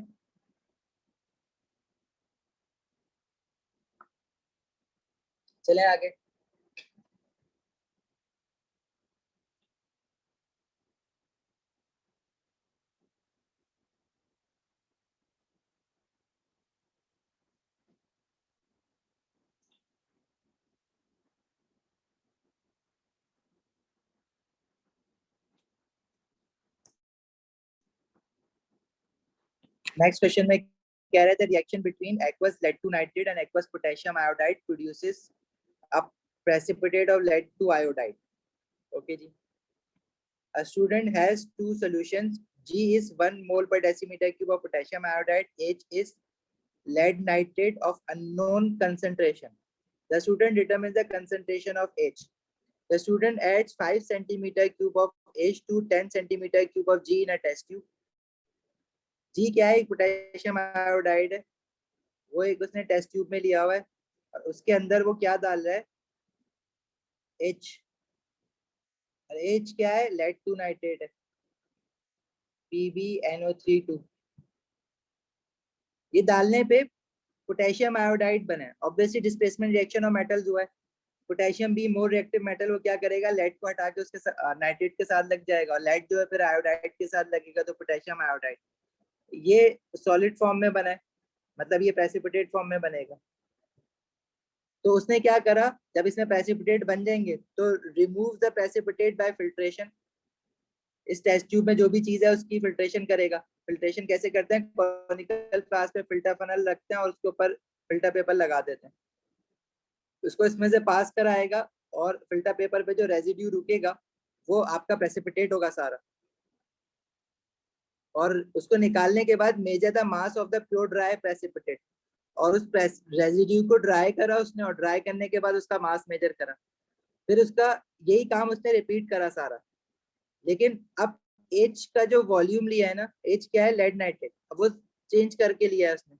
चलें आगे। नेक्स्ट क्वेश्चन में कह रहे थे reaction between aqueous lead to nitrate and aqueous potassium iodide produces a precipitate of lead to iodide। Okay जी, a student has 2 solutions, G is 1 mole per decimeter cube of potassium iodide, H is lead nitrate of unknown concentration। The student determines the concentration of H। The student adds 5 centimeter cube of H to 10 centimeter cube of G in a test tube। जी क्या है, potassium iodide है, वो एक उसने test tube में लिया हुआ है और उसके अंदर वो क्या डाल रहा है, H। और H क्या है, लेड टू नाइट्रेट है, PbNO32। ये डालने पे पोटेशियम आयोडाइड बना है, obviously displacement reaction of metals हुआ है। पोटेशियम भी मोर रिएक्टिव मेटल, वो क्या करेगा, लेड को हटा के उसके नाइट्रेट के साथ लग जाएगा और लेड जो है फिर आयोडाइड के साथ लगेगा, तो पोटेशियम आयोडाइड। ये सॉलिड फॉर्म में बना है, मतलब ये प्रेसिपिटेट फॉर्म में बनेगा। तो उसने क्या करा, जब इसमें प्रेसिपिटेट बन जाएंगे तो remove the precipitate bye filtration. इस टेस्ट ट्यूब में जो भी चीज है उसकी फिल्ट्रेशन करेगा। फिल्ट्रेशन कैसे करते हैं, कॉनिकल फ्लास्क पे फिल्टर फनल रखते हैं और उसके ऊपर फिल्टर पेपर लगा देते हैं, उसको इसमें से पास कराएगा और फिल्टर पेपर पे जो रेजिड्यू रुकेगा वो आपका प्रेसिपिटेट होगा सारा, और उसको निकालने के बाद measure the mass of the pure dry precipitate, और उस रेजिड्यू को ड्राई करा उसने, और ड्राई करने के बाद उसका मास मेजर करा, फिर उसका यही काम उसने रिपीट करा सारा। लेकिन अब एच का जो वॉल्यूम लिया है ना, एच क्या है, लेड नाइट्रेट, अब वो चेंज करके लिया है उसने,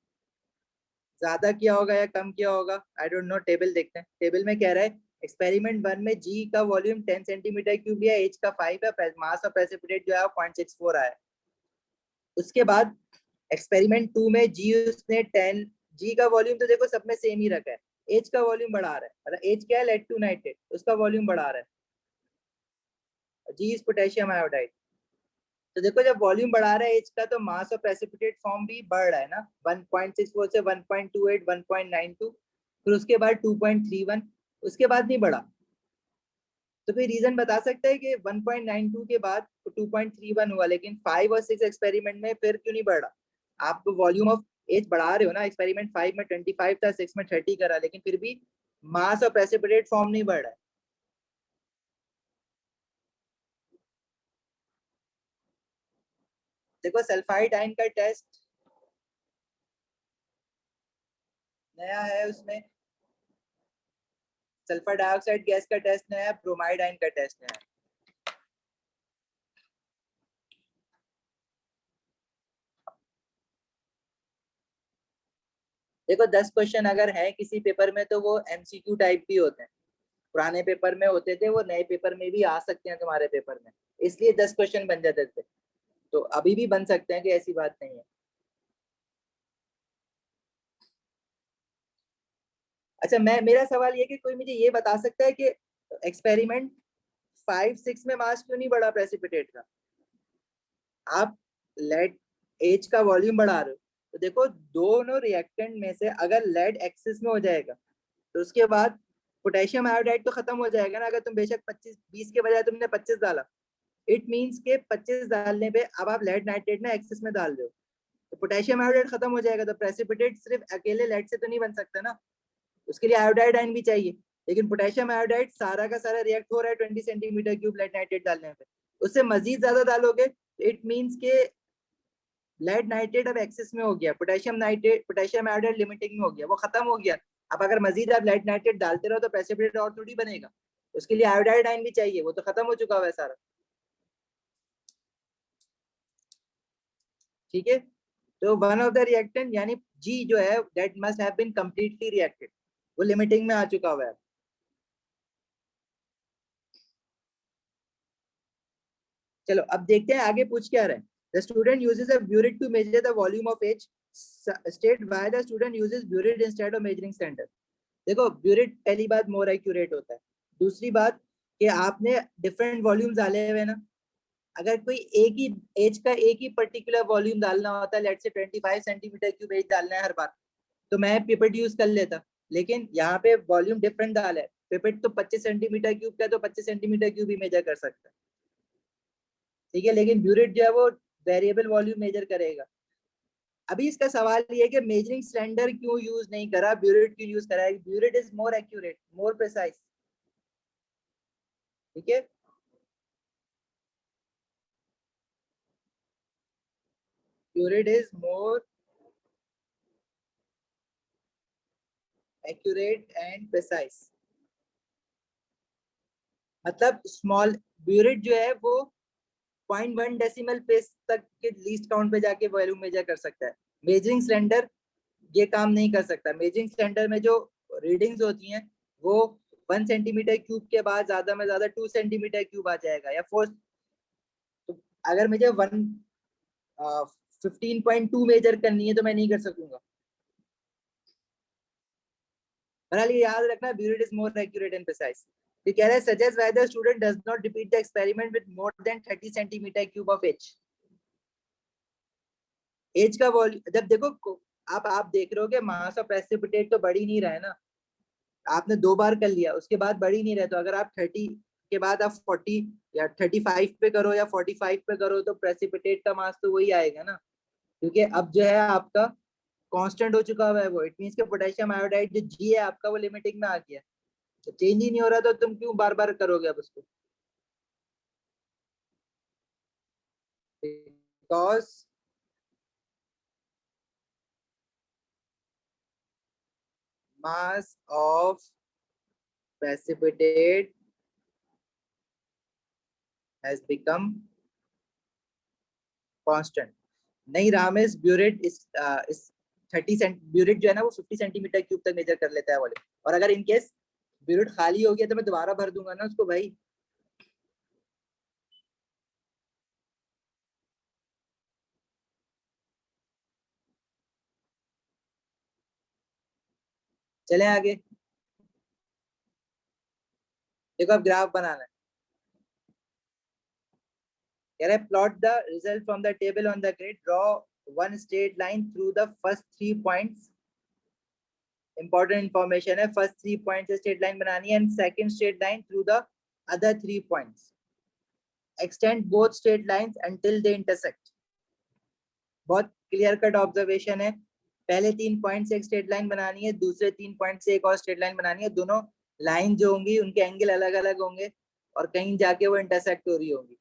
ज्यादा किया होगा या कम किया होगा आई डोंट नो। टेबल देखते हैं, टेबल में कह रहा है एक्सपेरिमेंट 1 में जी का वॉल्यूम 10 सेंटीमीटर क्यूब लिया, एच का 5 है, मास ऑफ प्रेसिपिटेट जो है 0.64 आया। उसके बाद एक्सपेरिमेंट 2 में जी उसने 10, जी का वॉल्यूम तो देखो सब में सेम ही रखा है, एच का वॉल्यूम बढ़ा रहा है, मतलब एच क्या है, लेड टू नाइट्रेट, उसका वॉल्यूम बढ़ा रहा है, जी इज पोटेशियम आयोडाइड। तो देखो जब वॉल्यूम बढ़ा रहा है एच का, तो मास ऑफ प्रेसिपिटेट फॉर्म भी बढ़ रहा है ना, 1.64 से 1.28, 1.92, फिर उसके बाद 2.31, उसके बाद नहीं बढ़ा। तो कोई रीजन बता सकता है कि 1.92 के बाद 2.31 हुआ, लेकिन 5 और 6 एक्सपेरिमेंट में फिर क्यों नहीं बढ़ा? आप वॉल्यूम ऑफ एच बढ़ा रहे हो ना, एक्सपेरिमेंट 5 में 25 था, 6 में 30 करा, लेकिन फिर भी मास ऑफ प्रेसिपिटेट फॉर्म नहीं बढ़ रहा है। देखो सल्फाइड आयन का टेस्ट नया है, उसमें सल्फर डाइऑक्साइड गैस का टेस्ट नया है, ब्रोमाइड आयन का टेस्ट नया है। देखो 10 क्वेश्चन अगर है किसी पेपर में तो वो एमसीक्यू टाइप भी होते हैं, पुराने पेपर में होते थे, वो नए पेपर में भी आ सकते हैं तुम्हारे पेपर में, इसलिए 10 क्वेश्चन बन जाते थे, तो अभी भी बन सकते हैं कि ऐसी बात नहीं है। अच्छा, मैं मेरा सवाल ये कि कोई मुझे ये बता सकता है कि एक्सपेरिमेंट 5-6 में मास क्यों नहीं बढ़ा प्रेसिपिटेट का? आप लेड एच का वॉल्यूम बढ़ा रहे हो, तो देखो दोनों रिएक्टेंट में से अगर लेड एक्सिस में हो जाएगा तो उसके बाद पोटेशियम आयोडाइड तो खत्म हो जाएगा ना, अगर तुम बेशक 25-20 के बजाय तुमने 25 डाला, इट मींस के 25 डालने पे अब आप लेड नाइट्रेट ना एक्सिस में डाल रहे हो, तो पोटेशियम आयोडाइड खत्म हो जाएगा, तो प्रेसिपिटेट सिर्फ अकेले लेड से तो नहीं बन सकता ना, उसके लिए आयोडाइड आयन भी चाहिए। लेकिन पोटेशियम आयोडाइड सारा का सारा रिएक्ट हो रहा है 20 सेंटीमीटर क्यूब लेड नाइट्रेट डालने पे, उससे मजीद ज्यादा डालोगे तो इट मींस के लेड नाइट्रेट अब एक्सेस में हो गया, potassium nitrate, potassium iodide limiting में हो गया, वो खत्म हो गया। अब अगर मजीद आप लेड नाइट्रेट डालते रहो तो प्रेसिपिटेट और थोड़ी बनेगा, उसके लिए आयोडाइड आयन भी चाहिए, वो तो खत्म हो चुका हुआ है सारा। ठीक है, तो वन ऑफ द रिएक्टेंट यानी जी जो है that must have been completely reacted, वो लिमिटिंग में आ चुका हुआ है। चलो अब देखते हैं आगे पूछ क्या रहे हैं। The student uses a burette to measure the volume of H. State why the student uses burette instead of measuring cylinder. देखो burette पहली बात मोर एक्यूरेट होता है, दूसरी बात कि आपने डिफरेंट वॉल्यूम्स डाले हुए ना, अगर कोई एक ही एज का एक ही पर्टिकुलर वॉल्यूम डालना होता है, लेट से 25 सेंटीमीटर क्यूब एज डालना है हर बार, तो मैं पिपेट यूज कर लेता, लेकिन यहाँ पे वॉल्यूम डिफरेंट डाला है, पिपेट तो 25 सेंटीमीटर क्यूब का, तो 25 सेंटीमीटर क्यूब ही मेजर कर सकता है, ठीक है, लेकिन ब्यूरेट जो है वो वेरिएबल वॉल्यूम मेजर करेगा। अभी इसका सवाल ये है कि मेजरिंग सिलेंडर क्यों यूज नहीं करा, ब्यूरेट क्यों यूज करा है? Burette is more accurate, more precise, ठीक है। Burette is more accurate and precise, मतलब स्मॉल ब्यूरेट जो है वो 0.1 डेसिमल प्लेस तक के लीस्ट काउंट पे जाके वॉल्यूम मेजर कर सकता है, मेजरिंग सिलेंडर ये काम नहीं कर सकता। मेजरिंग सिलेंडर में जो रीडिंग्स होती हैं वो 1 सेंटीमीटर क्यूब के बाद ज्यादा में ज्यादा 2 सेंटीमीटर क्यूब आ जाएगा या 4, तो अगर मुझे 15.2 मेजर करनी है तो मैं नहीं कर सकूंगा। बहरहाल ये याद रखना, burette is more accurate and precise. ये कह रहा है suggest why the student does not repeat the experiment with more than 30 centimetre cube of H. H का वॉल्यूम जब देखो आप देख रहे हो कि मास ऑफ प्रेसिपिटेट तो बढ़ ही नहीं रहा है ना, आपने 2 बार कर लिया उसके बाद बढ़ ही नहीं रहा, तो अगर आप 30 के बाद आप 40 या 35 पे करो या 45 पे करो तो प्रेसिपिटेट का मास तो वही आएगा ना, क्योंकि अब जो है आपका कांस्टेंट हो चुका हुआ है वो, इट मींस के पोटेशियम आयोडाइड जो जी है आपका वो लिमिटिंग में आ गया, तो चेंज ही नहीं हो रहा, तो तुम क्यों बार बार करोगे अब उसको। because mass of precipitate has become constant. नहीं रामेश, ब्यूरेट इस 30 सेंट ब्यूरेट जो है ना वो 50 सेंटीमीटर क्यूब तक मेजर कर लेता है वॉल्यूम, और अगर इन केस ब्यूरेट खाली हो गया तो मैं दोबारा भर दूंगा ना उसको भाई। चले आगे, देखो अब ग्राफ बनाना है। कह रहे plot the result from the table on the grid, draw one straight line through the first 3 points. Important information है, फर्स्ट 3 पॉइंट से स्ट्रेट लाइन बनानी है, and second straight line through the other 3 points. Extend both straight lines until they intersect. बहुत clear cut observation है, पहले 3 point से एक straight line बनानी है, दूसरे 3 पॉइंट से एक और स्ट्रेट लाइन बनानी है, दोनों लाइन जो होंगी उनके एंगल अलग अलग होंगे और कहीं जाके वो इंटरसेक्ट हो रही होंगी।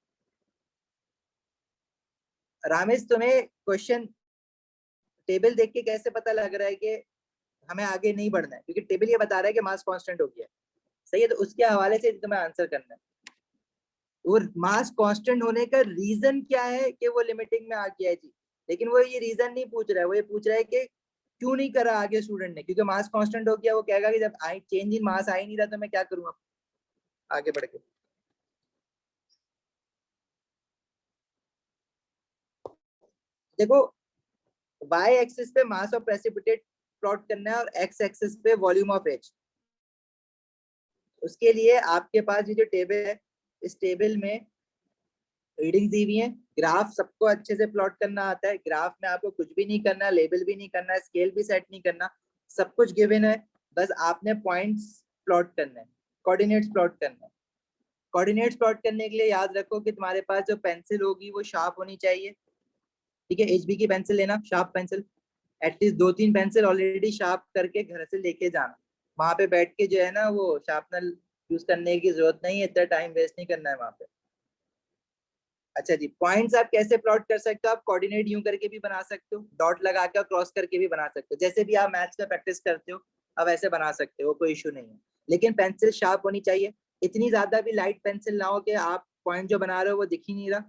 रामेश, तुम्हें क्वेश्चन टेबल देख के कैसे पता लग रहा है कि हमें आगे नहीं बढ़ना है? क्योंकि टेबल ये बता रहा है कि मास कांस्टेंट हो गया, सही है, तो उसके हवाले से तुम्हें आंसर करना है। और मास कांस्टेंट होने का रीजन क्या है कि वो लिमिटिंग में आ गया है जी, लेकिन वो ये रीजन नहीं पूछ रहा है, वो ये पूछ रहा है कि क्यों नहीं करा आगे स्टूडेंट ने। क्योंकि मास कांस्टेंट हो गया, वो कहेगा कि जब आई चेंज इन मास आ ही नहीं रहा तो मैं क्या करूंगा आगे बढ़ के। देखो, वाई एक्सिस पे मास ऑफ प्रेसिपिटेट प्लॉट करना है और एक्स एक्सिस पे वॉल्यूम ऑफ एच। उसके लिए आपके पास ये जो टेबल है, इस टेबल में रीडिंग दी हुई है, ग्राफ सबको अच्छे से प्लॉट करना आता है। ग्राफ में आपको कुछ भी नहीं करना, लेबल भी नहीं करना, स्केल भी सेट नहीं करना, सब कुछ गिवन है, बस आपने पॉइंट्स प्लॉट करना है, कोऑर्डिनेट्स प्लॉट करना है। कोऑर्डिनेट्स प्लॉट करने के लिए याद रखो कि तुम्हारे पास जो पेंसिल होगी वो शार्प होनी चाहिए, ठीक है। एचबी की पेंसिल लेना, sharp pencil, at least 2-3 pencil already sharp करके घर से लेके जाना। वहां पे बैठ के जो है ना वो शार्पनर यूज करने की जरूरत नहीं है, इतना टाइम वेस्ट नहीं करना है वहां पे। अच्छा जी, पॉइंट्स आप कैसे प्लॉट कर सकते हो? आप कोऑर्डिनेट यूं करके भी बना सकते हो, डॉट लगा के और क्रॉस करके भी बना सकते हो, जैसे भी आप मैथ्स का प्रैक्टिस करते हो अब ऐसे बना सकते हो, कोई इशू नहीं है। लेकिन पेंसिल शार्प होनी चाहिए, इतनी ज्यादा भी लाइट पेंसिल ना हो कि आप पॉइंट जो बना रहे हो वो दिख ही नहीं रहा,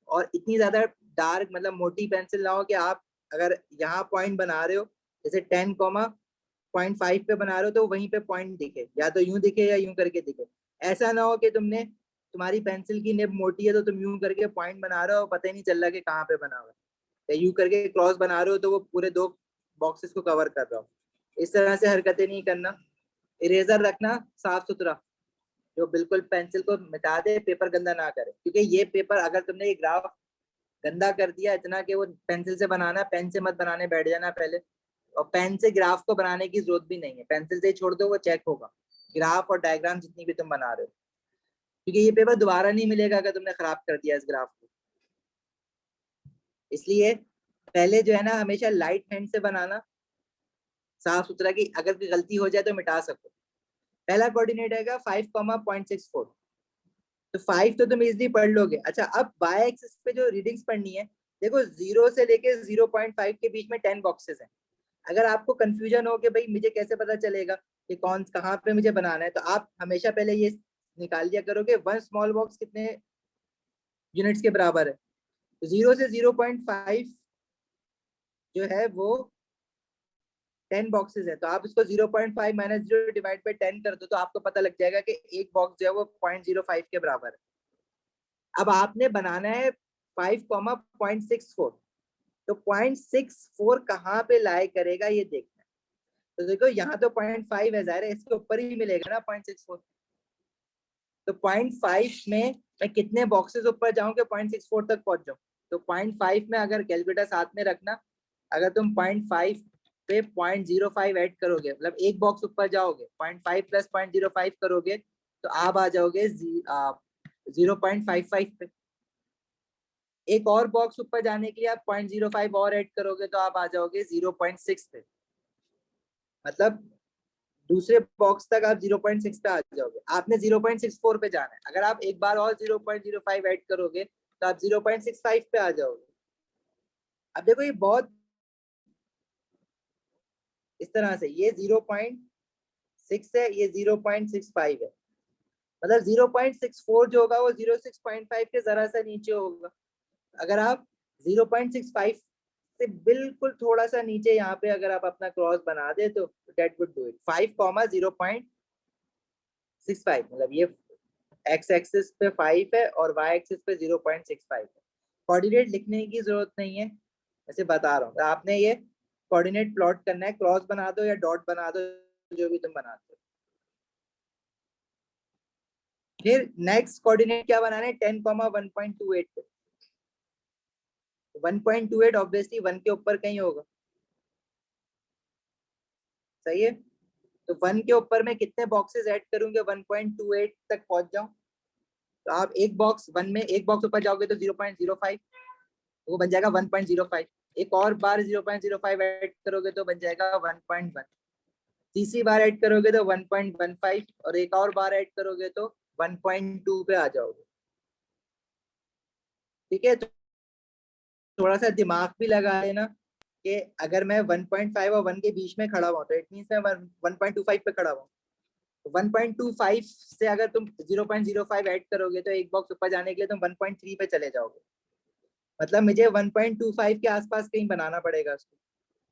और इतनी ज्यादा डार्क मतलब मोटी पेंसिल ना हो कि आप अगर यहाँ पॉइंट बना रहे हो जैसे 10,5 पे बना रहे हो तो वहीं पे पॉइंट दिखे, या तो यूं दिखे या यूं करके दिखे। ऐसा ना हो कि तुम्हारी पेंसिल की निब मोटी है तो तुम यूं करके पॉइंट बना रहे हो, पता ही नहीं चल रहा कि कहाँ पे बना हुआ है, या यूं करके क्रॉस बना रहे हो तो वो पूरे 2 बॉक्सेस को कवर कर रहा हो। इस तरह से हरकतें नहीं करना। इरेजर रखना साफ सुथरा, जो बिल्कुल पेंसिल को मिटा दे, पेपर गंदा ना करे, क्योंकि ये पेपर अगर तुमने ये ग्राफ गंदा कर दिया इतना कि वो पेंसिल से बनाना, पेन से मत बनाने बैठ जाना पहले, और पेन से ग्राफ को बनाने की जरूरत भी नहीं है, पेंसिल से ही छोड़ दो, वो चेक होगा ग्राफ और डायग्राम जितनी भी तुम बना रहे हो, क्योंकि ये पेपर दोबारा नहीं मिलेगा अगर तुमने खराब कर दिया इस ग्राफ को। इसलिए पहले जो है ना हमेशा लाइट हैंड से बनाना, साफ सुथरा, की अगर कोई गलती हो जाए तो मिटा सको। पहला कोऑर्डिनेट है 5,0.64, तो 5 तो तुम इजीली पढ़ लोगे। अच्छा, अब बाय एक्सिस पे जो रीडिंग्स पढ़नी है, देखो 0 से लेके 0.5 के बीच में 10 बॉक्सेस हैं। अगर आपको कंफ्यूजन हो कि भाई मुझे कैसे पता चलेगा कि कौन कहाँ पे मुझे बनाना है, तो आप हमेशा पहले ये निकाल लिया करोगे 1 स्मॉल बॉक्स कितने यूनिट्स के बराबर है। तो 0 से 0.5 जो है वो 10 बॉक्सेस है, तो आप इसको 0.5 माइनस 0 डिवाइड बाई 10 कर दो तो आपको पता लग जाएगा कि एक बॉक्स जो है वो 0.05 के बराबर है। अब आपने बनाना है 5,0.64, तो 0.64 कहाँ पे लाई करेगा ये देखना है। तो देखो यहाँ तो 0.5 है, जाहिर है इसके ऊपर ही मिलेगा ना 0.64, तो 0.5 में मैं कितने बॉक्सेस ऊपर जाऊं कि 0.64 तक पहुंच जाऊं? तो 0.5 में अगर कैलकुलेटर साथ में रखना, अगर तुम 0.5 पे 0.05 ऐड करोगे, मतलब एक बॉक्स ऊपर जाओगे, 0.5 प्लस 0.05 करोगे तो आप आ जाओगे 0.55 पे। एक और बॉक्स ऊपर जाने के लिए आप 0.05 और ऐड करोगे तो आप आ जाओगे 0.6 पे, मतलब दूसरे बॉक्स तक आप 0.6 पे आ जाओगे। आपने 0.64 पे जाना है, अगर आप एक बार और 0.05 ऐड करोगे तो आप 0.65 पे आ जाओगे। अब देखो ये बहुत इस तरह से, ये 0.6 है, ये 0.65 है, मतलब 0.64 जो होगा वो 0.65 के जरा सा नीचे होगा। अगर आप 0.65 से बिल्कुल थोड़ा सा नीचे यहाँ पे अगर आप अपना क्रॉस बना दे तो दैट वुड डू इट। 5,0.65 मतलब ये एक्स एक्सिस पे 5 है और वाई एक्सिस पे 0.65 है। कोऑर्डिनेट लिखने की जरूरत नहीं है, ऐसे बता रहा हूँ। आपने ये कोऑर्डिनेट प्लॉट करना है, क्रॉस बना दो या डॉट बना दो, जो भी तुम बनाते हो। फिर नेक्स्ट कोऑर्डिनेट क्या बनाना है, 10,1.28 पे। 1.28 ऑब्वियसली 1 के ऊपर कहीं होगा, सही है। तो 1 के ऊपर मैं कितने बॉक्सेस ऐड करूंगा 1.28 तक पहुंच जाऊं? तो आप एक बॉक्स 1 में एक बॉक्स ऊपर जाओगे तो 0.05, वो बन जाएगा 1.05। एक और बार 0.05 ऐड करोगे तो बन जाएगा 1.1। तीसरी बार ऐड करोगे तो 1.15 और एक और बार ऐड करोगे तो 1.2 पे आ जाओगे। ठीक है, तो थोड़ा सा दिमाग भी लगा लेना कि अगर मैं 1.5 और 1 के बीच में खड़ा हुआ तो इट मींस मैं 1.25 पे खड़ा हुआ। 1.25 से अगर तुम 0.05 ऐड करोगे तो एक बॉक्स ऊपर जाने के लिए तुम 1.3 पे चले जाओगे, मतलब मुझे 1.25 के आसपास कहीं बनाना पड़ेगा उसको।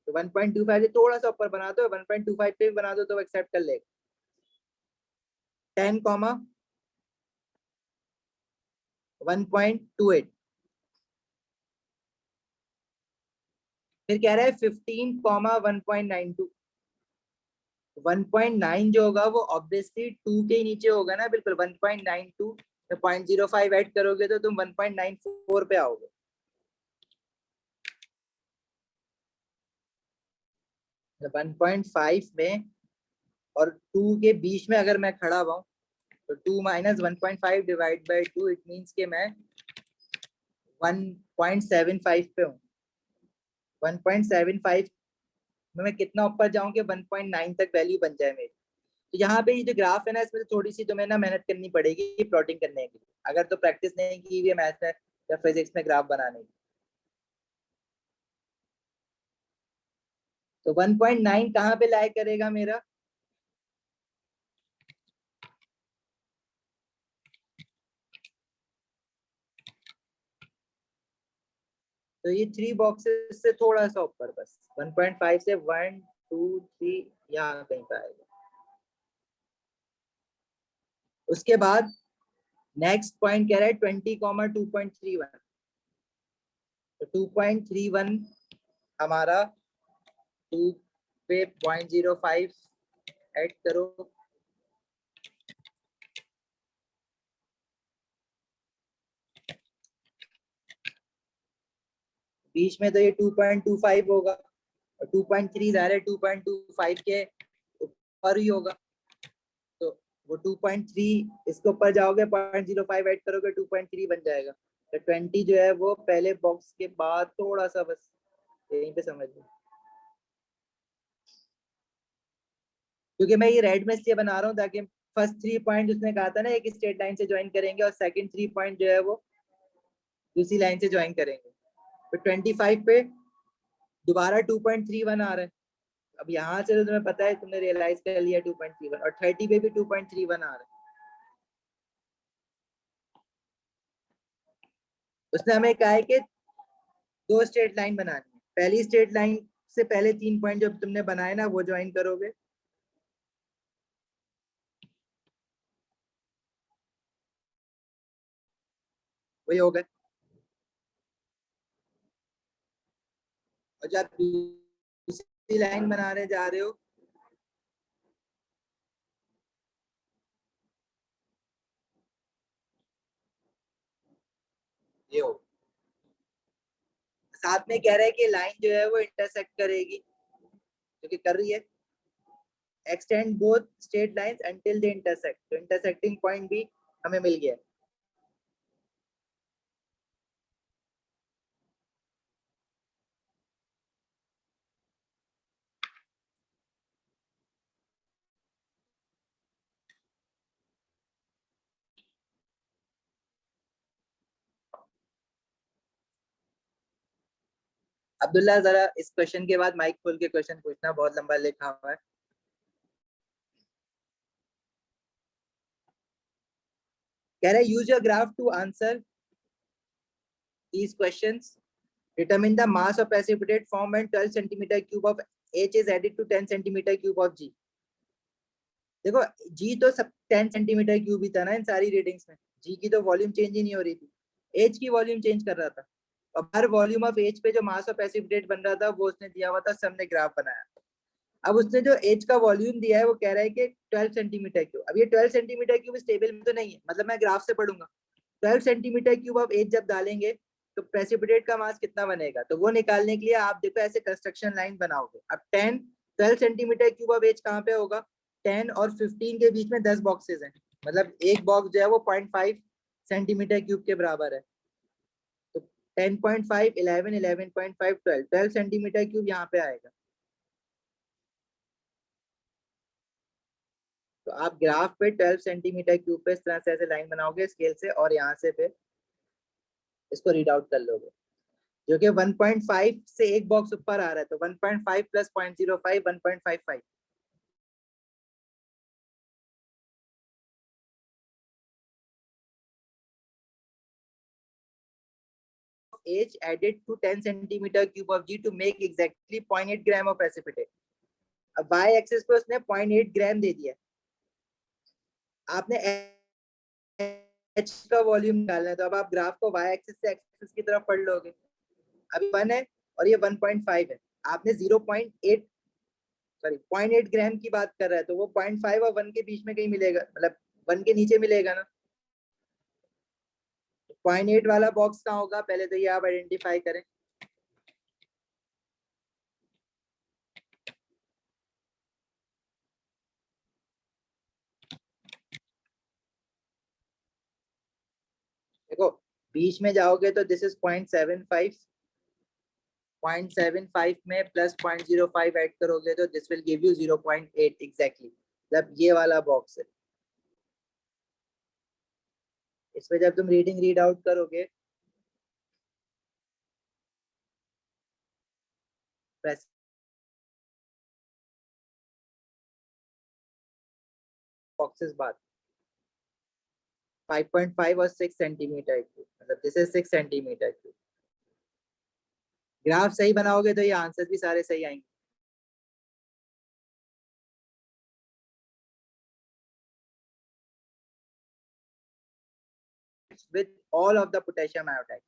तो 1.25 से थोड़ा सा ऊपर बना दो, 1.25 पे भी बना दो तो एक्सेप्ट कर लेगा। 10,1.28। फिर कह रहा है 15,1.92। 1.9 जो होगा वो ऑब्वियसली 2 के नीचे होगा ना, बिल्कुल 1.92 में 0.05 ऐड करोगे तो तुम 1.94 पे आओगे। तो 1.5 में और 2 के बीच में अगर मैं खड़ा हुआ तो 2 minus 1.5 divide by 2 it means के मैं 1.75 पे हूँ। 1.75 में मैं कितना ऊपर जाऊं कि 1.9 तक वैल्यू बन जाए मेरी। तो यहाँ पे ये जो ग्राफ है ना, इसमें थोड़ी सी तुम्हें ना मेहनत करनी पड़ेगी प्लॉटिंग करने की, अगर तो प्रैक्टिस नहीं की हुई है मैथ में या फिजिक्स में ग्राफ बनाने की। तो 1.9 कहाँ पे लाइक करेगा मेरा, तो ये 3 बॉक्सेस से थोड़ा सा ऊपर, बस 1.5 से 1 2 3 यहाँ कहीं पे आएगा। उसके बाद नेक्स्ट पॉइंट कह रहा है 20,2.31। तो 2.31 हमारा 2 पे 0.05 ऐड करो, बीच में तो ये 2.25 होगा और 2.3 जा रहा है 2.25 के ऊपर ही होगा। तो वो 2.3 इसके ऊपर जाओगे 0.05 ऐड करोगे 2.3 बन जाएगा। तो 20 जो है वो पहले बॉक्स के बाद थोड़ा सा बस यहीं पे समझ लो, क्योंकि मैं ये रेड में इसलिए बना रहा हूँ ताकि फर्स्ट 3 पॉइंट उसने कहा था ना एक स्ट्रेट लाइन से ज्वाइन करेंगे और सेकंड 3 पॉइंट जो है वो दूसरी लाइन से ज्वाइन करेंगे। तो 25 पे दोबारा 2.31 आ रहा है। अब यहाँ से तो तुम्हें पता है, तुमने रियलाइज कर लिया 2.31, और 30 पे भी 2.31 आ रहा है। उसने हमें कहा है कि 2 स्ट्रेट लाइन बनानी है। पहली स्ट्रेट लाइन से पहले 3 पॉइंट जो तुमने बनाए ना वो ज्वाइन करोगे, वही हो गए। और जब दूसरी लाइन बनाने जा रहे हो ये हो, साथ में कह रहा है कि लाइन जो है वो इंटरसेक्ट करेगी, जो कि कर रही है। Extend both straight lines until they intersect, तो इंटरसेक्टिंग पॉइंट भी हमें मिल गया। अब्दुल्ला जरा इस क्वेश्चन के बाद माइक खोल के क्वेश्चन पूछना, बहुत लंबा लिखा हुआ है। कह रहे use your graph to answer these questions. Determine the mass of precipitate formed when 12 centimeter cube of H is added to 10 centimeter cube of G. देखो G तो सब 10 सेंटीमीटर क्यूब ही था ना इन सारी रीडिंग्स में, G की तो वॉल्यूम चेंज ही नहीं हो रही थी, H की वॉल्यूम चेंज कर रहा था। और हर वॉल्यूम ऑफ H पे जो मास ऑफ प्रेसिपिटेट बन रहा था वो उसने दिया हुआ था, सबने ग्राफ बनाया। अब उसने जो H का वॉल्यूम दिया है वो कह रहा है कि 12 सेंटीमीटर क्यूब। अब ये 12 सेंटीमीटर क्यूब इस टेबल में तो नहीं है, मतलब मैं ग्राफ से पढ़ूंगा। 12 सेंटीमीटर क्यूब ऑफ H जब डालेंगे तो प्रेसिपिटेट का मास कितना बनेगा, तो वो निकालने के लिए आप देखो ऐसे कंस्ट्रक्शन लाइन बनाओगे। अब 12 सेंटीमीटर क्यूब ऑफ H कहाँ पे होगा, 10 और 15 के बीच में 10 बॉक्सेस हैं, मतलब एक बॉक्स जो है वो 0.5 सेंटीमीटर क्यूब के बराबर है। तो 10.5 11 11.5 12 सेंटीमीटर क्यूब यहाँ पे आएगा। तो आप ग्राफ पे 12 सेंटीमीटर क्यूब पे इस तरह से ऐसे लाइन बनाओगे स्केल से, और यहाँ से फिर इसको रीड आउट कर लोगे, जो कि 1.5 से एक बॉक्स ऊपर आ रहा है, तो 1.5 plus 0.05 1.55। H added to 10 centimeter cube of G to make exactly 0.8 gram of precipitate. अब y एक्सिस पे उसने 0.8 ग्राम दे दिया, आपने H का वॉल्यूम निकालना है, तो अब आप ग्राफ को y एक्सिस से एक्सिस की तरफ पढ़ लोगे। अभी 1 है और ये 1.5 है, आपने 0.8 ग्राम की बात कर रहा है, तो वो 0.5 और 1 के बीच में कहीं मिलेगा, मतलब 1 के नीचे मिलेगा ना। 0.8 वाला बॉक्स कहाँ होगा, पहले तो ये आप आइडेंटिफाई करें। देखो बीच में जाओगे तो दिस इज 0.75, 0.75 में प्लस 0.05 ऐड करोगे तो this will give you 0.8 exactly, जब ये वाला बॉक्स है। इसमें जब तुम रीडिंग रीड आउट करोगे बॉक्सेस बात 5.5 और 6 सेंटीमीटर क्यूब, मतलब this is 6 centimetre cube. Graph सही बनाओगे तो ये आंसर भी सारे सही आएंगे। With all of the potassium iodide,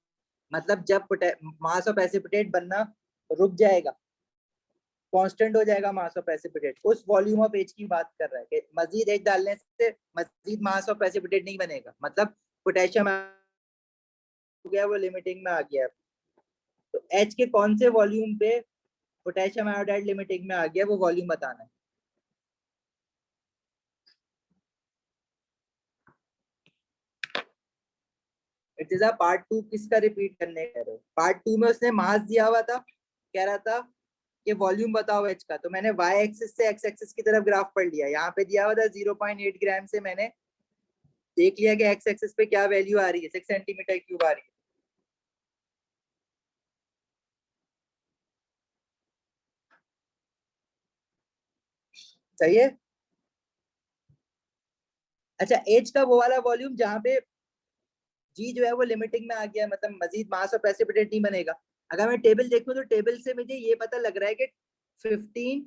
मतलब जब मास ऑफ प्रेसिपिटेट बनना रुक जाएगा, कांस्टेंट हो जाएगा मास ऑफ प्रेसिपिटेट, उस वॉल्यूम ऑफ एच की बात कर रहा है कि मजीद एच डालने से मजीद मास ऑफ प्रेसिपिटेट नहीं बनेगा, मतलब पोटेशियम हो गया वो लिमिटिंग में आ गया। तो एच के कौन से वॉल्यूम पे पोटेशियम आयोडाइड लिमिटिंग में आ गया वो वॉल्यूम बताना है। इट इज अ पार्ट 2 किसका रिपीट करने कह रहे हो, पार्ट 2 में उसने मास दिया हुआ था, कह रहा था कि वॉल्यूम बताओ एच का, तो मैंने y एक्सिस से x एक्सिस की तरफ ग्राफ पढ़ लिया, यहाँ पे दिया हुआ था 0.8 ग्राम से मैंने देख लिया कि x एक्सिस पे क्या वैल्यू आ रही है, 6 सेंटीमीटर क्यूब आ रही है। सही है। अच्छा एच का वो वाला वॉल्यूम जहाँ पे जी जो है वो लिमिटिंग में आ गया, मतलब मजीद मास और प्रेसिपिटेट नहीं बनेगा। अगर मैं टेबल देखूं तो टेबल से मुझे ये पता लग रहा है कि 15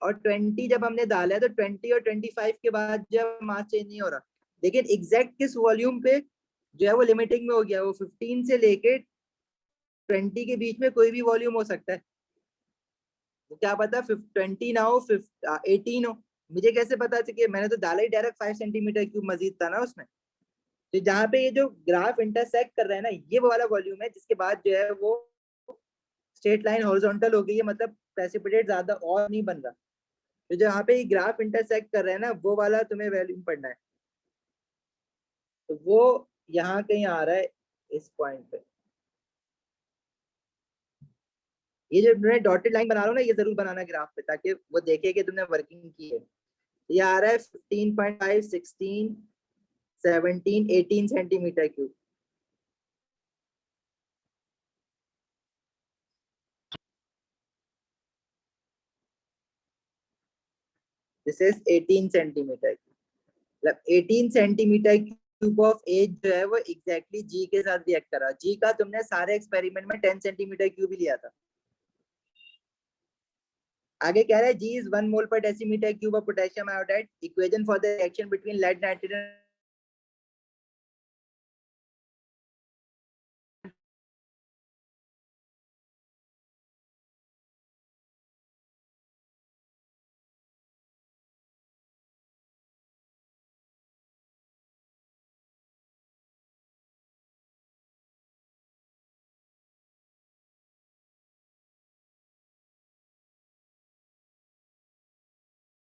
और 20 जब हमने डाला है तो 20 और 25 के बाद जब मास चेंज नहीं हो रहा, लेकिन एग्जैक्ट किस वॉल्यूम पे जो है वो लिमिटिंग में हो गया, वो 15 से लेके 20 के बीच में कोई भी वॉल्यूम हो सकता है। वो क्या पता 20 ना हो 18 हो, मुझे कैसे पता चलिए, मैंने तो डाला ही डायरेक्ट 5 सेंटीमीटर क्यूब मजीद था ना उसमें। तो जहाँ पे ये जो ग्राफ इंटरसेक्ट कर रहा है ना, ये वो वाला वॉल्यूम है जिसके बाद जो है वो स्ट्रेट लाइन हॉरिजॉन्टल हो गई है, मतलब प्रेसिपिटेट ज्यादा और नहीं बन रहा। तो जहाँ पे ये ग्राफ इंटरसेक्ट कर रहा है ना वो वाला तुम्हें वॉल्यूम पढ़ना है, तो वो यहाँ कहीं आ रहा है इस पॉइंट पे। ये जो तुमने डॉटेड लाइन बना रहा हो ना, ये जरूर बनाना ग्राफ पे ताकि वो देखे कि तुमने वर्किंग की है। ये आ रहा है 15.5 16 17 18 centimetre cube. This is 18 centimetre, मतलब 18 सेंटीमीटर क्यूब ऑफ एज जो है वो एग्जैक्टली जी के साथ रिएक्ट करा। जी का तुमने सारे एक्सपेरिमेंट में 10 सेंटीमीटर क्यूब ही लिया था। आगे कह रहा है जी is 1 mole per decimetre cube of potassium iodide. Equation for the reaction between lead nitrogen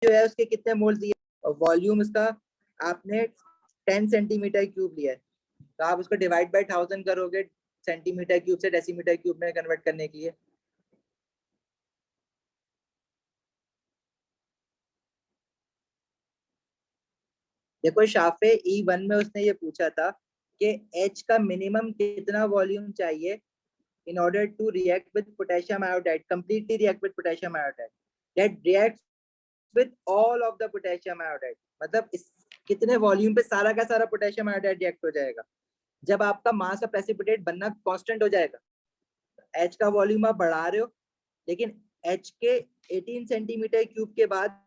जो है उसके कितने मोल्स दिए और वॉल्यूम उसका आपने 10 सेंटीमीटर क्यूब लिया है, तो आप उसको डिवाइड बाय 1000 करोगे सेंटीमीटर क्यूब से डेसीमीटर क्यूब में कन्वर्ट करने के लिए। देखो शाफे E1 में उसने ये पूछा था कि H का मिनिमम कितना वॉल्यूम चाहिए in order to react with potassium iodide, completely react with potassium iodide, that reacts with all of the potassium iodide, मतलब इस कितने वॉल्यूम पे सारा का सारा पोटेशियम आयोडाइड रिएक्ट हो जाएगा जब आपका मास ऑफ प्रेसिपिटेट बनना कांस्टेंट हो जाएगा। H का वॉल्यूम आप बढ़ा रहे हो, लेकिन H के 18 सेंटीमीटर क्यूब के बाद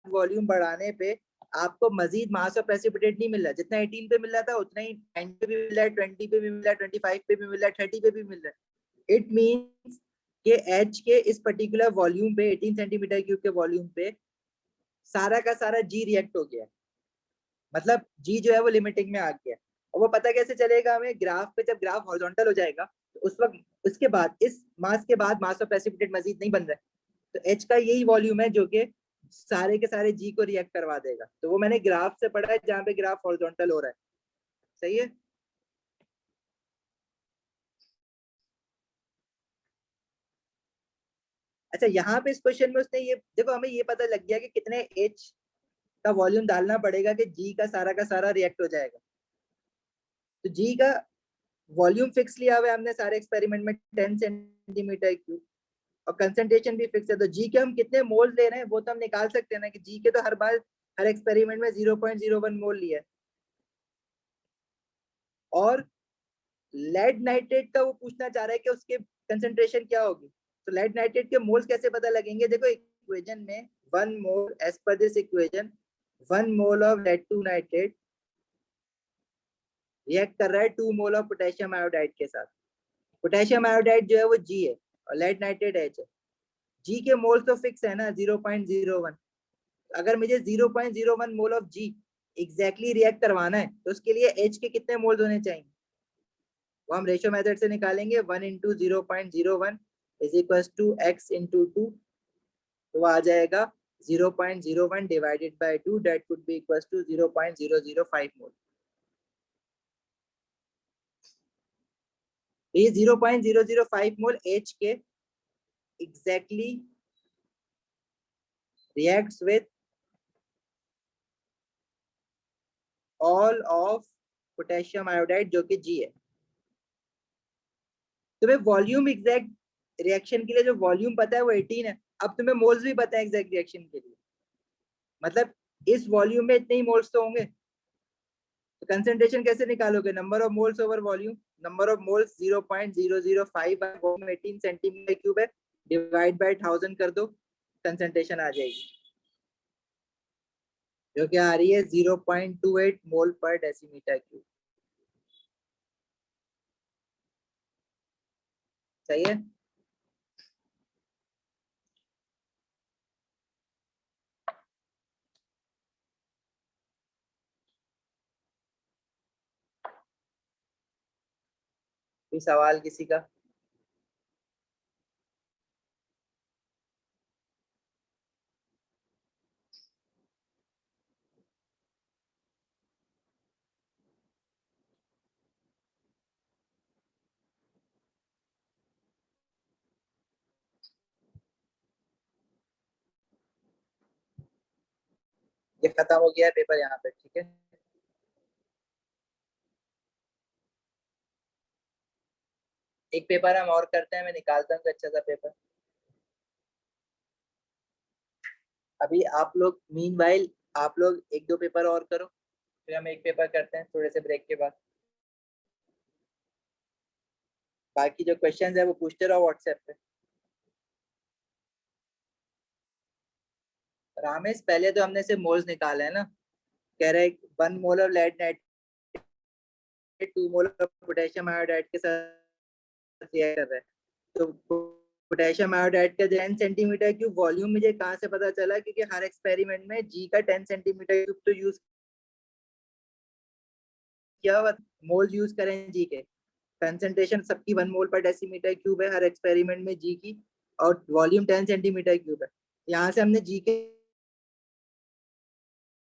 वॉल्यूम बढ़ाने पे आपको मजीद मास ऑफ प्रेसिपिटेट नहीं मिल रहा, जितना 18 पे मिल रहा था उतना ही 9 पे भी मिल रहा है, 20 पे भी मिल रहा है, 25 पे भी मिल रहा है, 30 पे भी मिल रहा है। इट मींस कि H के इस पर्टिकुलर वॉल्यूम पे 18 सेंटीमीटर क्यूब के वॉल्यूम पे सारा का सारा G रिएक्ट हो गया, मतलब G जो है वो लिमिटिंग में आ गया। और वो पता कैसे चलेगा हमें, ग्राफ पे जब ग्राफ हॉरिजॉन्टल हो जाएगा तो उस वक्त उसके बाद इस मास के बाद मास ऑफ प्रेसिपिटेट मजीद नहीं बन रहा है, तो H का यही वॉल्यूम है जो कि सारे के सारे G को रिएक्ट करवा देगा। तो वो मैंने ग्राफ से पढ़ा है जहाँ पे ग्राफ हॉरिजॉन्टल हो रहा है। सही है। अच्छा यहाँ पे इस क्वेश्चन में उसने ये देखो, हमें ये पता लग गया कि कितने H का वॉल्यूम डालना पड़ेगा कि G का सारा रिएक्ट हो जाएगा। तो G का वॉल्यूम फिक्स लिया हुआ है हमने सारे एक्सपेरिमेंट में 10 सेंटीमीटर क्यूब, और कंसंट्रेशन भी फिक्स है। तो जी के हम कितने मोल ले रहे हैं वो तो हम निकाल सकते हैं ना, कि जी के तो हर बार हर एक्सपेरिमेंट में 0.01 मोल लिया है। और लेड नाइट्रेट का वो पूछना चाह रहा है कि उसके कंसंट्रेशन क्या होगी। तो लेड नाइट्रेट के मोल्स कैसे पता लगेंगे, देखो इक्वेशन में 1 mole, as per this equation 1 mole of lead 2 nitrate react कर रहा है 2 मोल ऑफ पोटेशियम आयोडाइड के साथ। पोटेशियम आयोडाइड जो है वो जी है और लेड नाइट्रेट एच है। जी के मोल्स तो फिक्स है ना 0.01। अगर मुझे 0.01 mole of G exactly react करवाना है तो उसके लिए एच के कितने मोल्स होने चाहिए, वो हम रेशियो मेथड से निकालेंगे। 1 into 0.01 is equal to x into 2, तो आ जाएगा 0.01 divided by 2, that could be equal to 0.005 mole. ये 0.005 मोल एच के exactly reacts with all of potassium iodide जो कि G है। तुम्हें वॉल्यूम एग्जैक्ट रिएक्शन के लिए जो वॉल्यूम पता है वो 18 है, अब तुम्हें मोल्स भी पता है एग्जैक्ट रिएक्शन के लिए, मतलब इस वॉल्यूम में इतने ही मोल्स तो होंगे। तो कंसंट्रेशन कैसे निकालोगे, number of moles over volume. Number of moles 0.005 18 centimetre cube है, डिवाइड बाय 1000 कर दो, कंसंट्रेशन आ जाएगी जो कि आ रही है 0.28 मोल पर डेसीमीटर क्यूब। सही है। कोई सवाल किसी का? ये खत्म हो गया पेपर यहाँ पे, ठीक है। एक पेपर हम और करते हैं, मैं निकालता हूँ अच्छा सा पेपर। अभी आप लोग मीनवाइल आप लोग 1-2 पेपर और करो, फिर हम एक पेपर करते हैं थोड़े से ब्रेक के बाद। बाकी जो क्वेश्चंस है वो पूछते रहो व्हाट्सएप पे। रामेश पहले तो हमने से मोल्स निकाले है ना, कह रहे 1 mole of lead nitrate 2 mole of potassium iodide के साथ रिएक्ट कर रहा है। तो पोटेशियम आयोडाइड का 10 सेंटीमीटर क्यूब वॉल्यूम मुझे कहाँ से पता चला, क्योंकि हर एक्सपेरिमेंट में जी का 10 सेंटीमीटर क्यूब तो यूज किया हुआ, मोल यूज करें जी के। कंसंट्रेशन सबकी 1 मोल पर डेसीमीटर क्यूब है हर एक्सपेरिमेंट में जी की, और वॉल्यूम 10 सेंटीमीटर क्यूब है। यहाँ से हमने जी के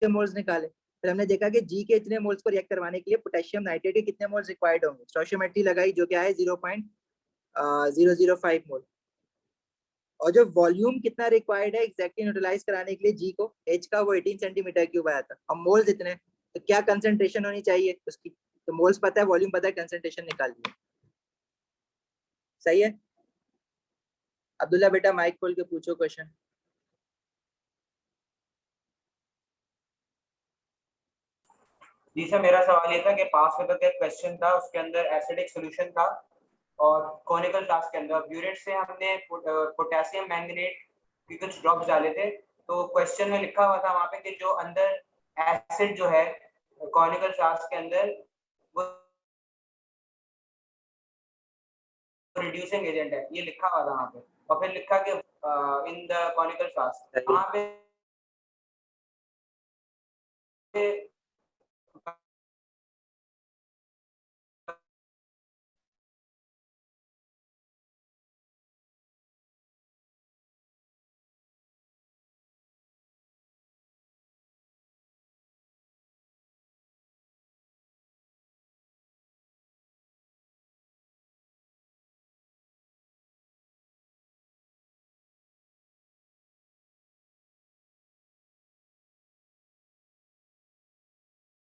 मोल्स निकाले, फिर हमने देखा कि जी के इतने मोल्स को रिएक्ट करवाने के लिए पोटेशियम नाइट्रेट के कितने मोल्स रिक्वायर्ड होंगे। स्टोइचियोमेट्री लगाई जो क्या है 0.005 मोल, और जो वॉल्यूम कितना रिक्वायर्ड है एग्जैक्टली न्यूट्रलाइज कराने के लिए जी को एच का, वो 18 सेंटीमीटर क्यूब आया था। और मोल्स इतने, तो क्या कंसंट्रेशन होनी चाहिए उसकी, तो मोल्स पता है, वॉल्यूम पता है, कंसंट्रेशन निकाल लिया। सही है अब्दुल्ला बेटा, माइक खोल के पूछो क्वेश्चन। जी सर, मेरा सवाल ये था कि पास पेपर का क्वेश्चन था, उसके अंदर एसिडिक सॉल्यूशन था और कॉनिकल फ्लास्क के अंदर ब्यूरेट से हमने पोटेशियम मैंगनेट के कुछ ड्रॉप्स डाले थे। तो क्वेश्चन में लिखा हुआ था वहां पे कि जो अंदर एसिड जो है कॉनिकल फ्लास्क के अंदर वो रिड्यूसिंग एजेंट है, ये लिखा हुआ था वहां पे। और फिर लिखा कि इन द कॉनिकल फ्लास्क, वहां पे